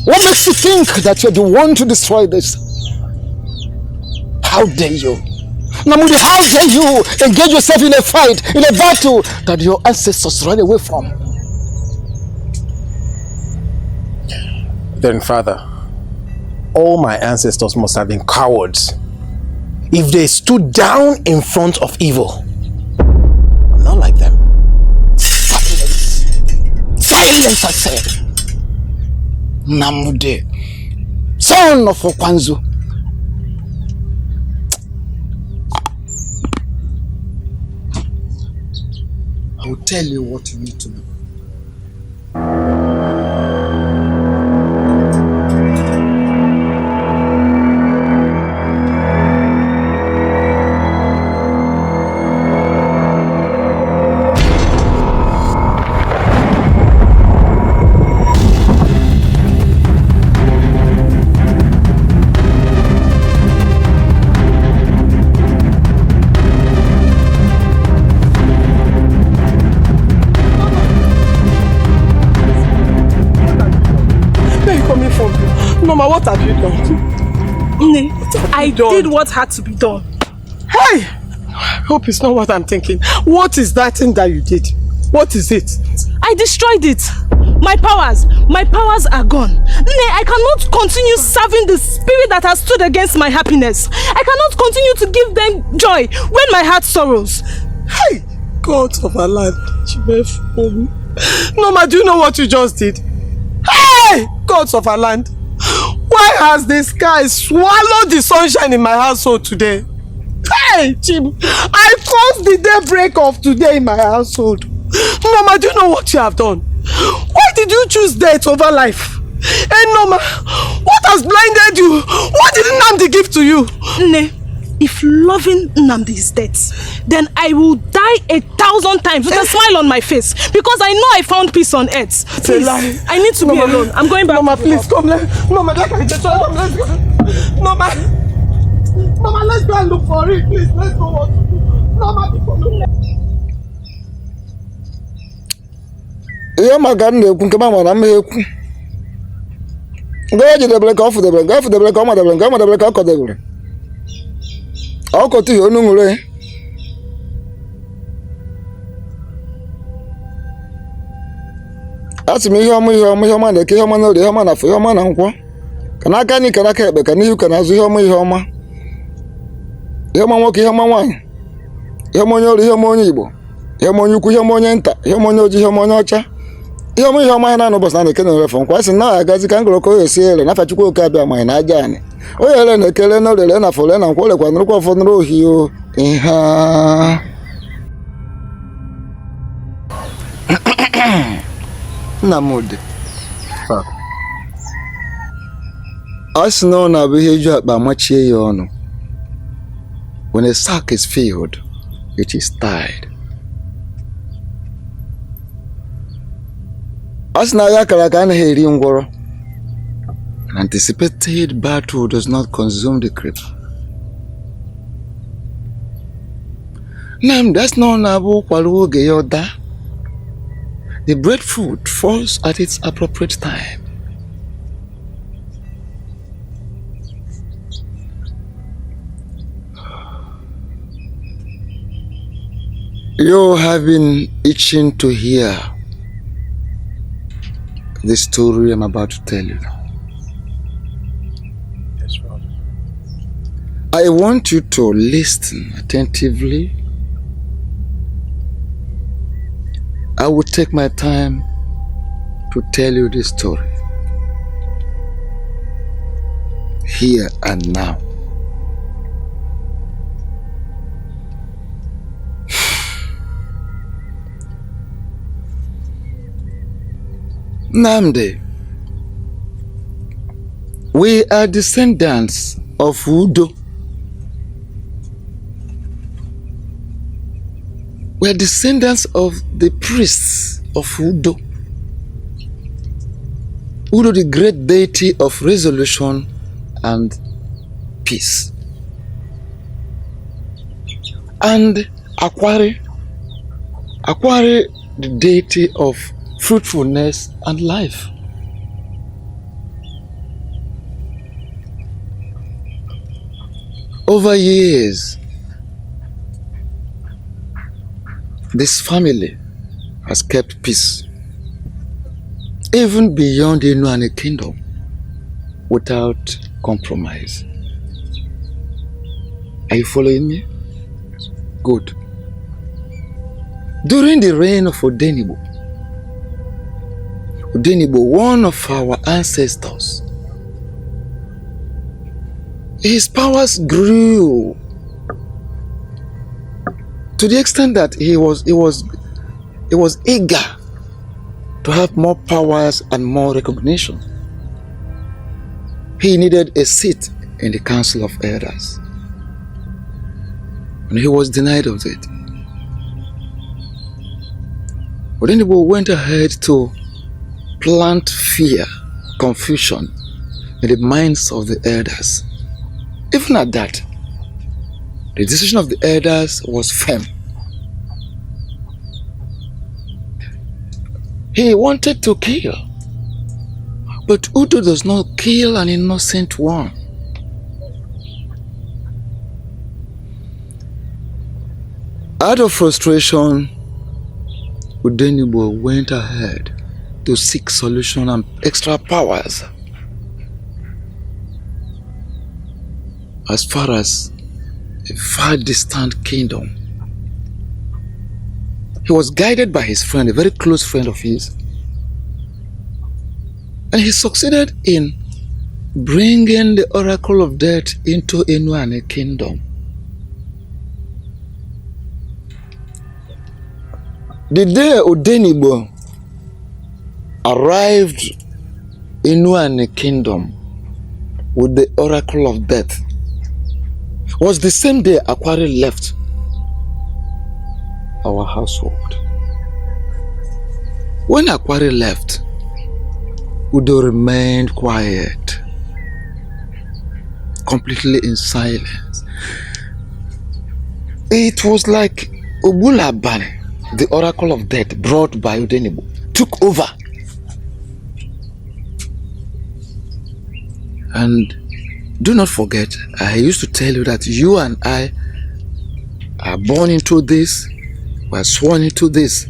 What makes you think that you're the one to destroy this? How dare you? Namudi, how dare you engage yourself in a fight, in a battle that your ancestors ran away from? Then, Father, all my ancestors must have been cowards if they stood down in front of evil. I'm not like them. Silence! Silence, I said! Namude, son of Okwanzu. I will tell you what you need to know. What have you done? I did what had to be done. Hey! I hope it's not what I'm thinking. What is that thing that you did? What is it? I destroyed it. My powers are gone. I cannot continue serving the spirit that has stood against my happiness. I cannot continue to give them joy when my heart sorrows. Hey! God of our land, Nneoma, do you know what you just did? Hey! Gods of our land. Why has the sky swallowed the sunshine in my household today? Hey, Chim, I caused the daybreak of today in my household. Nneoma, do you know what you have done? Why did you choose death over life? Hey, Nneoma, what has blinded you? What did Nnamdi give to you? Nne, if loving Nnamdi is death, then I will die 1,000 times with a smile on my face because I know I found peace on earth. Please, I need to be alone. I'm going back. Nneoma, please come. Nneoma, let's go. Nneoma, let's go and look for it. Please, let's go. What to do? Nneoma, come. Ihe maka na-ekwu nke ma nwara mmekwu. Ngwa jedebere ka ọfụ debere, ọfụ debere ka ọ madebere, nke ọ madebere ka ọ kọdebere. Ọkọ ihe onu nwere. Asị m ihe ọma na-eke, ihe ọma na ori, ihe ọma na afọ, ihe ọma na nkwọ. Ka n'aka anyị, ka n'aka ekpe, ka n'ihu, ka n'azụ, ihe ọma, ihe ọma. Ihe ọma nwoke, ihe ọma nwaanyị. Ihe ọma onye ori, ihe ọma onye Igbo. Ihe ọma onye ukwu, ihe ọma onye nta, ihe ọma onye ojii, ihe ọma onye ọcha. Ihe ọma ya na n'ụbọchị na na-eke na-ere fọ nkwa sị na agazi ka ngụrụ ka o esi ere na Chukwu oke abịa ma na aja anyị. Onye ere na-ekele na orere na afọ na nkwa olekwa nrụkwa ụfọdụ ohi o ihe Nnamdi. Ọ sị na ọ na-abụ ihe ju akpa machie ya ọnụ. When a sack is filled, it is tied. As na ya kara ka anaghị eri ngwọrọ. An anticipated battle does not consume the creeper. Nam, that's not na-abụ kwaru oge ya ọda. The breadfruit falls at its appropriate time. You have been itching to hear the story I'm about to tell you now. Yes, Father. I want you to listen attentively. I will take my time to tell you this story. Here and now. Nnamdi, we are descendants of Udo. We are descendants of the priests of Udo. Udo, the great deity of resolution and peace. And Akwari, the deity of fruitfulness and life. Over years, this family has kept peace, even beyond the Ezeani kingdom, without compromise. Are you following me? Good. During the reign of Odenibo, one of our ancestors, his powers grew to the extent that he was eager to have more powers and more recognition. He needed a seat in the Council of Elders, and he was denied of it. Odenibo went ahead to plant fear, confusion in the minds of the elders. Even at that, the decision of the elders was firm. He wanted to kill, but Udo does not kill an innocent one. Out of frustration, Odenibo went ahead to seek solution and extra powers as far as a far distant kingdom. He was guided by his friend, a very close friend of his, and he succeeded in bringing the Oracle of Death into Ezeani kingdom. The day Odenibo arrived in Ezeani kingdom with the Oracle of Death was the same day Akwari left our household. When Akwari left, Udo remained quiet, completely in silence. It was like Obulabane, the Oracle of Death brought by Odenibo, took over. And do not forget, I used to tell you that you and I are born into this, we are sworn into this.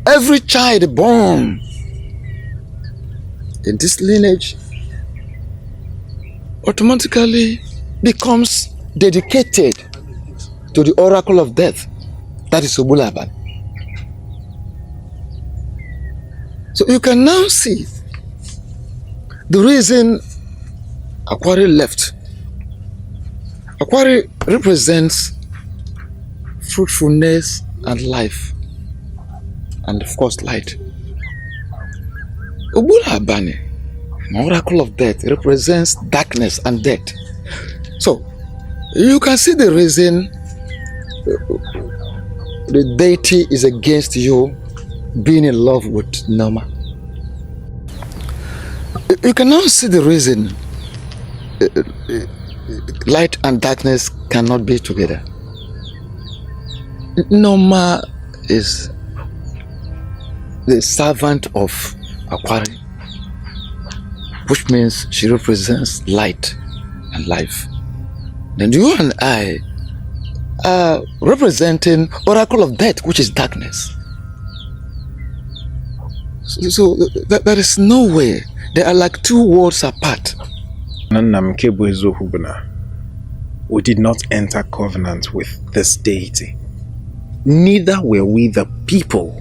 Every child born in this lineage automatically becomes dedicated to the Oracle of Death. That is Obulaban. So you can now see the reason Akwari left. Akwari represents fruitfulness and life, and of course light. Obulabane, an Oracle of Death, represents darkness and death. So you can see the reason the deity is against you being in love with Nneoma. You can now see the reason light and darkness cannot be together. Nneoma is the servant of Akwari, which means she represents light and life. Then you and I are representing Oracle of Death, which is darkness. So there is no way. They are like two worlds apart. We did not enter covenant with this deity. Neither were we the people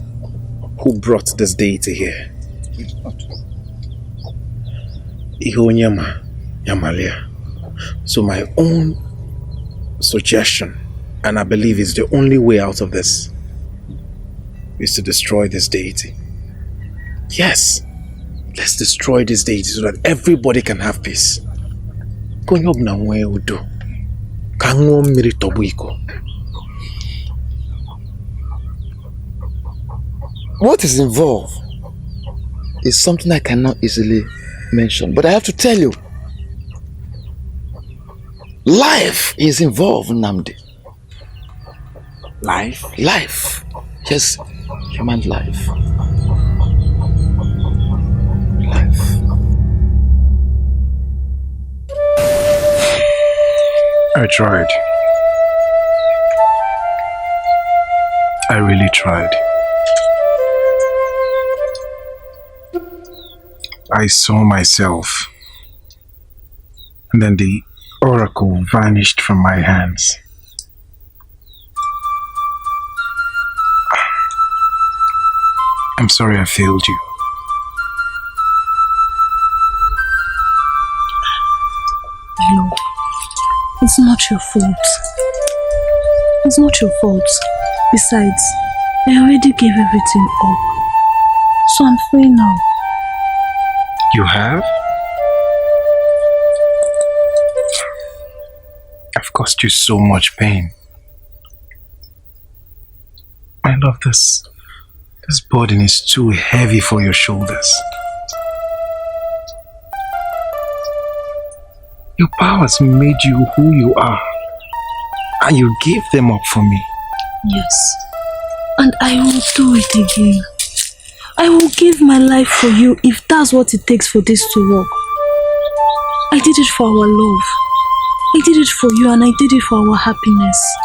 who brought this deity here. So my own suggestion, and I believe is the only way out of this, is to destroy this deity. Yes, let's destroy this deity so that everybody can have peace. What is involved is something I cannot easily mention, but I have to tell you, life is involved, Nnamdi. Life? Life. Yes, human life. Life. I tried. I really tried. I saw myself, and then the oracle vanished from my hands. I'm sorry I failed you. Lord, it's not your fault. It's not your fault. Besides, I already gave everything up. So I'm free now. You have? I've caused you so much pain. I love this. This burden is too heavy for your shoulders. Your powers made you who you are, and you gave them up for me. Yes, and I will do it again. I will give my life for you if that's what it takes for this to work. I did it for our love. I did it for you, and I did it for our happiness.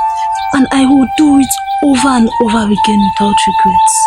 And I will do it over and over again without regrets.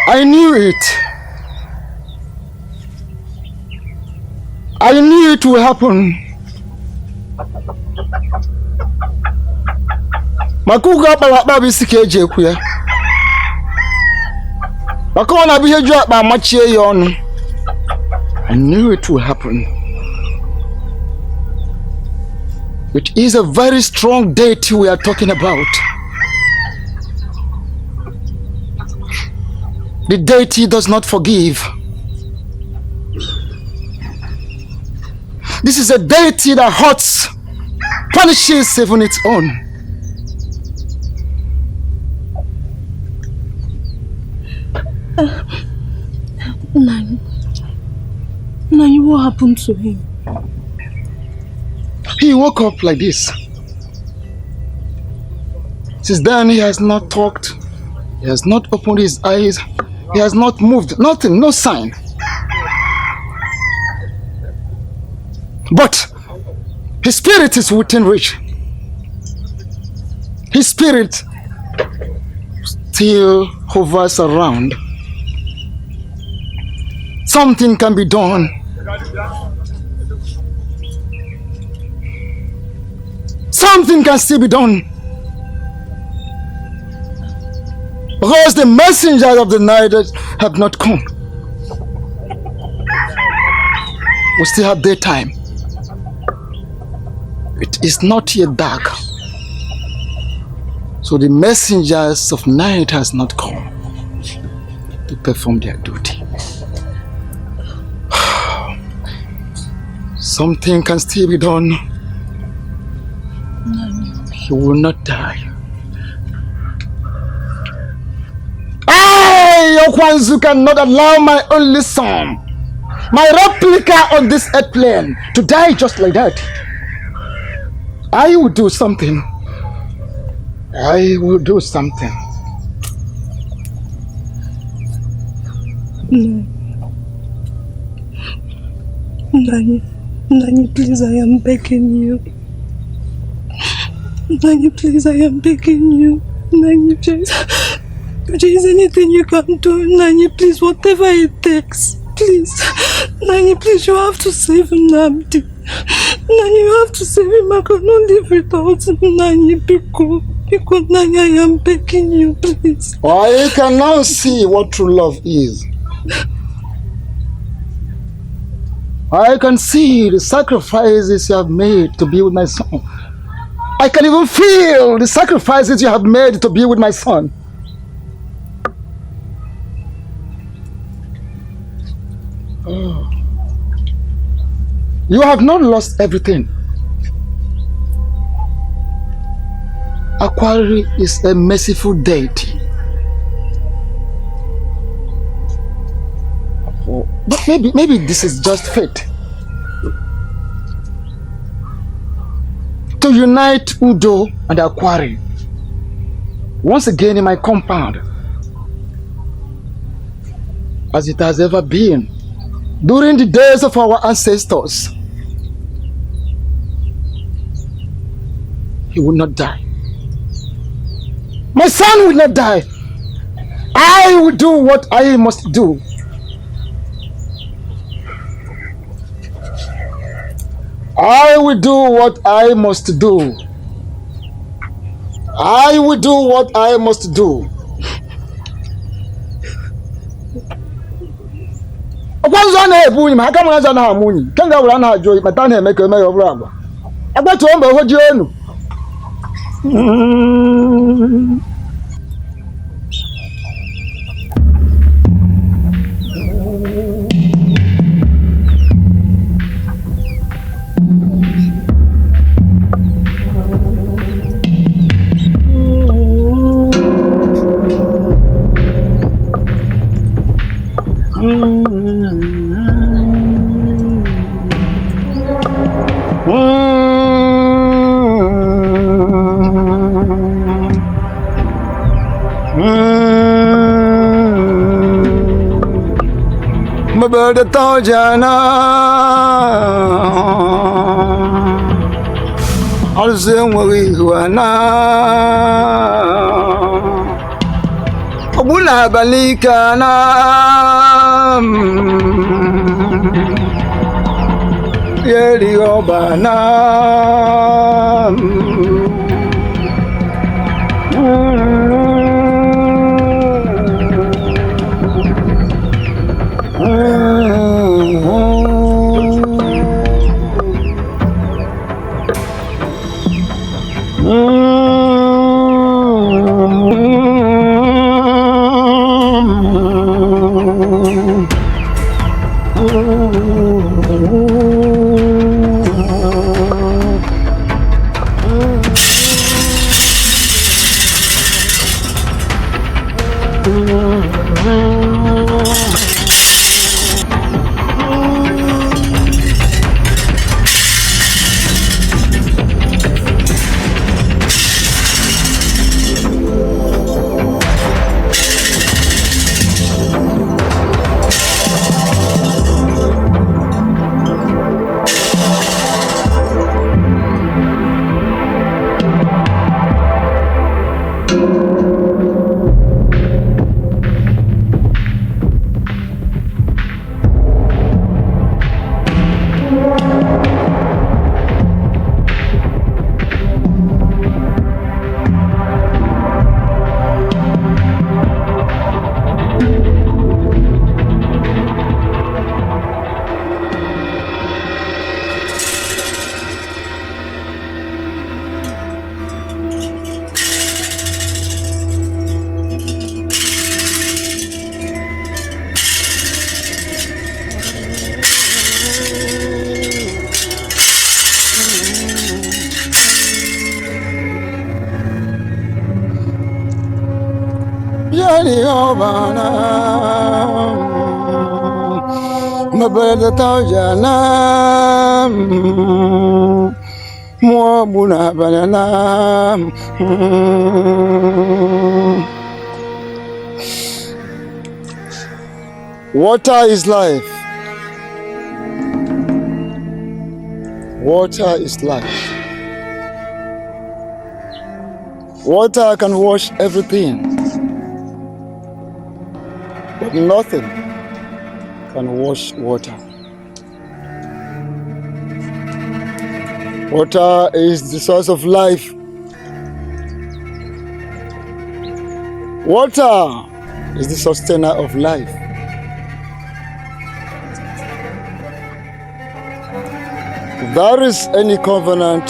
I knew it. I knew it would happen. Makuga bala bisike eje kuya. Bakona biheju akpa machie yon. I knew it would happen. It is a very strong deity we are talking about. The deity does not forgive. This is a deity that hurts, punishes even its own. Nani, what happened to him? He woke up like this. Since then he has not talked, he has not opened his eyes, he has not moved, nothing, no sign. But his spirit is within reach. His spirit still hovers around. Something can be done. Something can still be done. Because the messengers of the night have not come. We still have daytime. It is not yet dark. So the messengers of night has not come to perform their duty. Something can still be done. He will not die. I, Okwanzu, cannot allow my only son my replica on this earth plane to die just like that. I will do something. I will do something. No. Nani, please, I am begging you. Nani, please, I am begging you. Nani, please. If there is anything you can do, Nani, please, whatever it takes. Please. Nani, please, you have to save Nnamdi. Nani, you have to save him. I cannot live without him. Nani, because Nani, I am begging you, please. I can now see what true love is. I can see the sacrifices you have made to be with my son. I can even feel the sacrifices you have made to be with my son. Oh. You have not lost everything. Okoli is a merciful deity. Oh, but maybe this is just fate. To unite Udo and Okoli once again in my compound, as it has ever been during the days of our ancestors. He will not die. My son will not die. I will do what I must do. I will do what I must do. I will do what I must do. Okwanzo na ebunyi ma aka mwana na amunyi. Kenga wura na ajoyi mata na emeka eme obura agba. Agba to mba hoji onu. Mabada tajana alzemwi wana abula balikana yeri obana Water is life. Water is life. Water can wash everything, but nothing can wash water. Water is the source of life. Water is the sustainer of life. If there is any covenant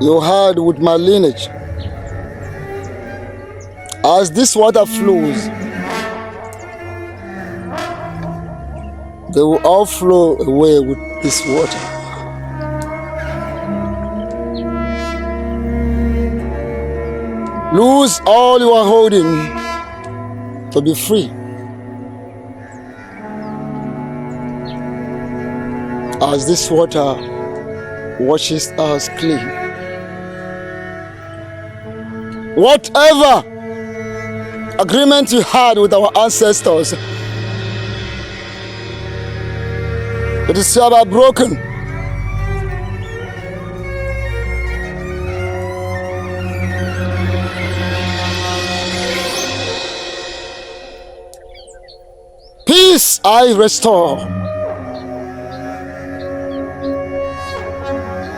you had with my lineage, as this water flows, they will all flow away with this water. Lose all you are holding to be free. As this water washes us clean. Whatever agreement you had with our ancestors, it is hereby broken. Peace I restore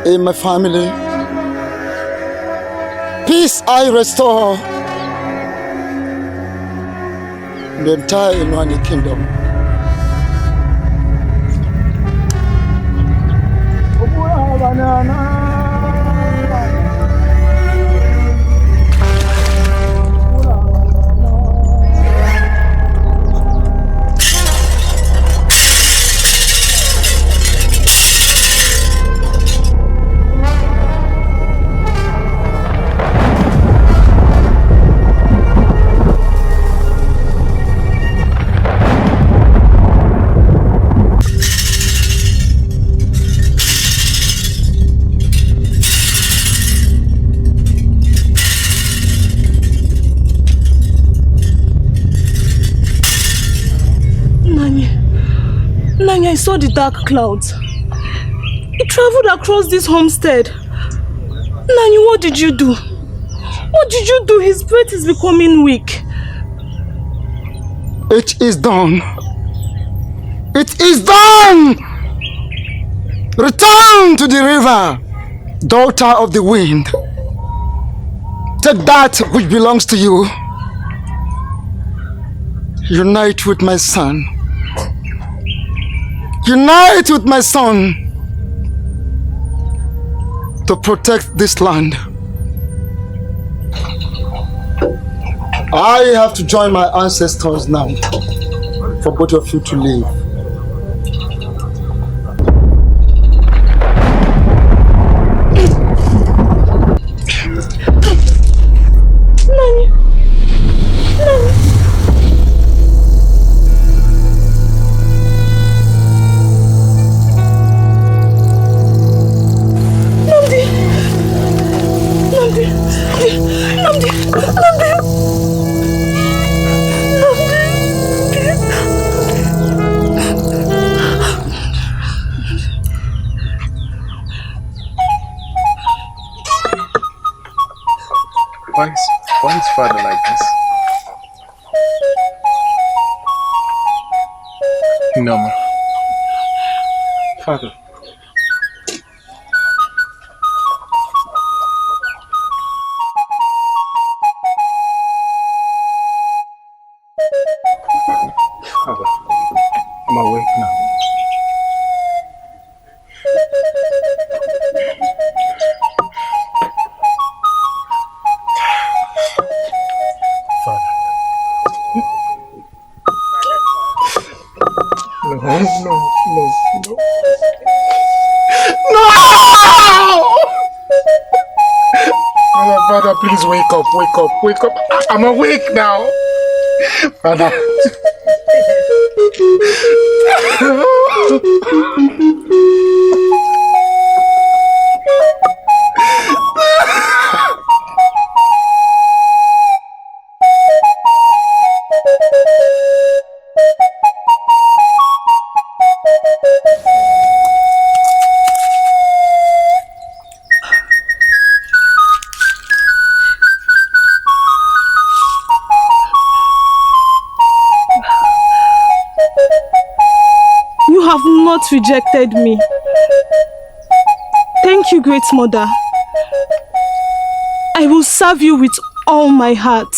in my family. Peace I restore in the entire Ezeani kingdom. I saw the dark clouds. It traveled across this homestead. Nani, what did you do? What did you do? His breath is becoming weak. It is done. It is done! Return to the river, daughter of the wind. Take that which belongs to you. Unite with my son. Unite with my son to protect this land. I have to join my ancestors now for both of you to live. Why is father like this? Nneoma. Father. Father, I'm awake now. Father, please wake up. I'm awake now. Father. You have not rejected me. Thank you, Great Mother. I will serve you with all my heart.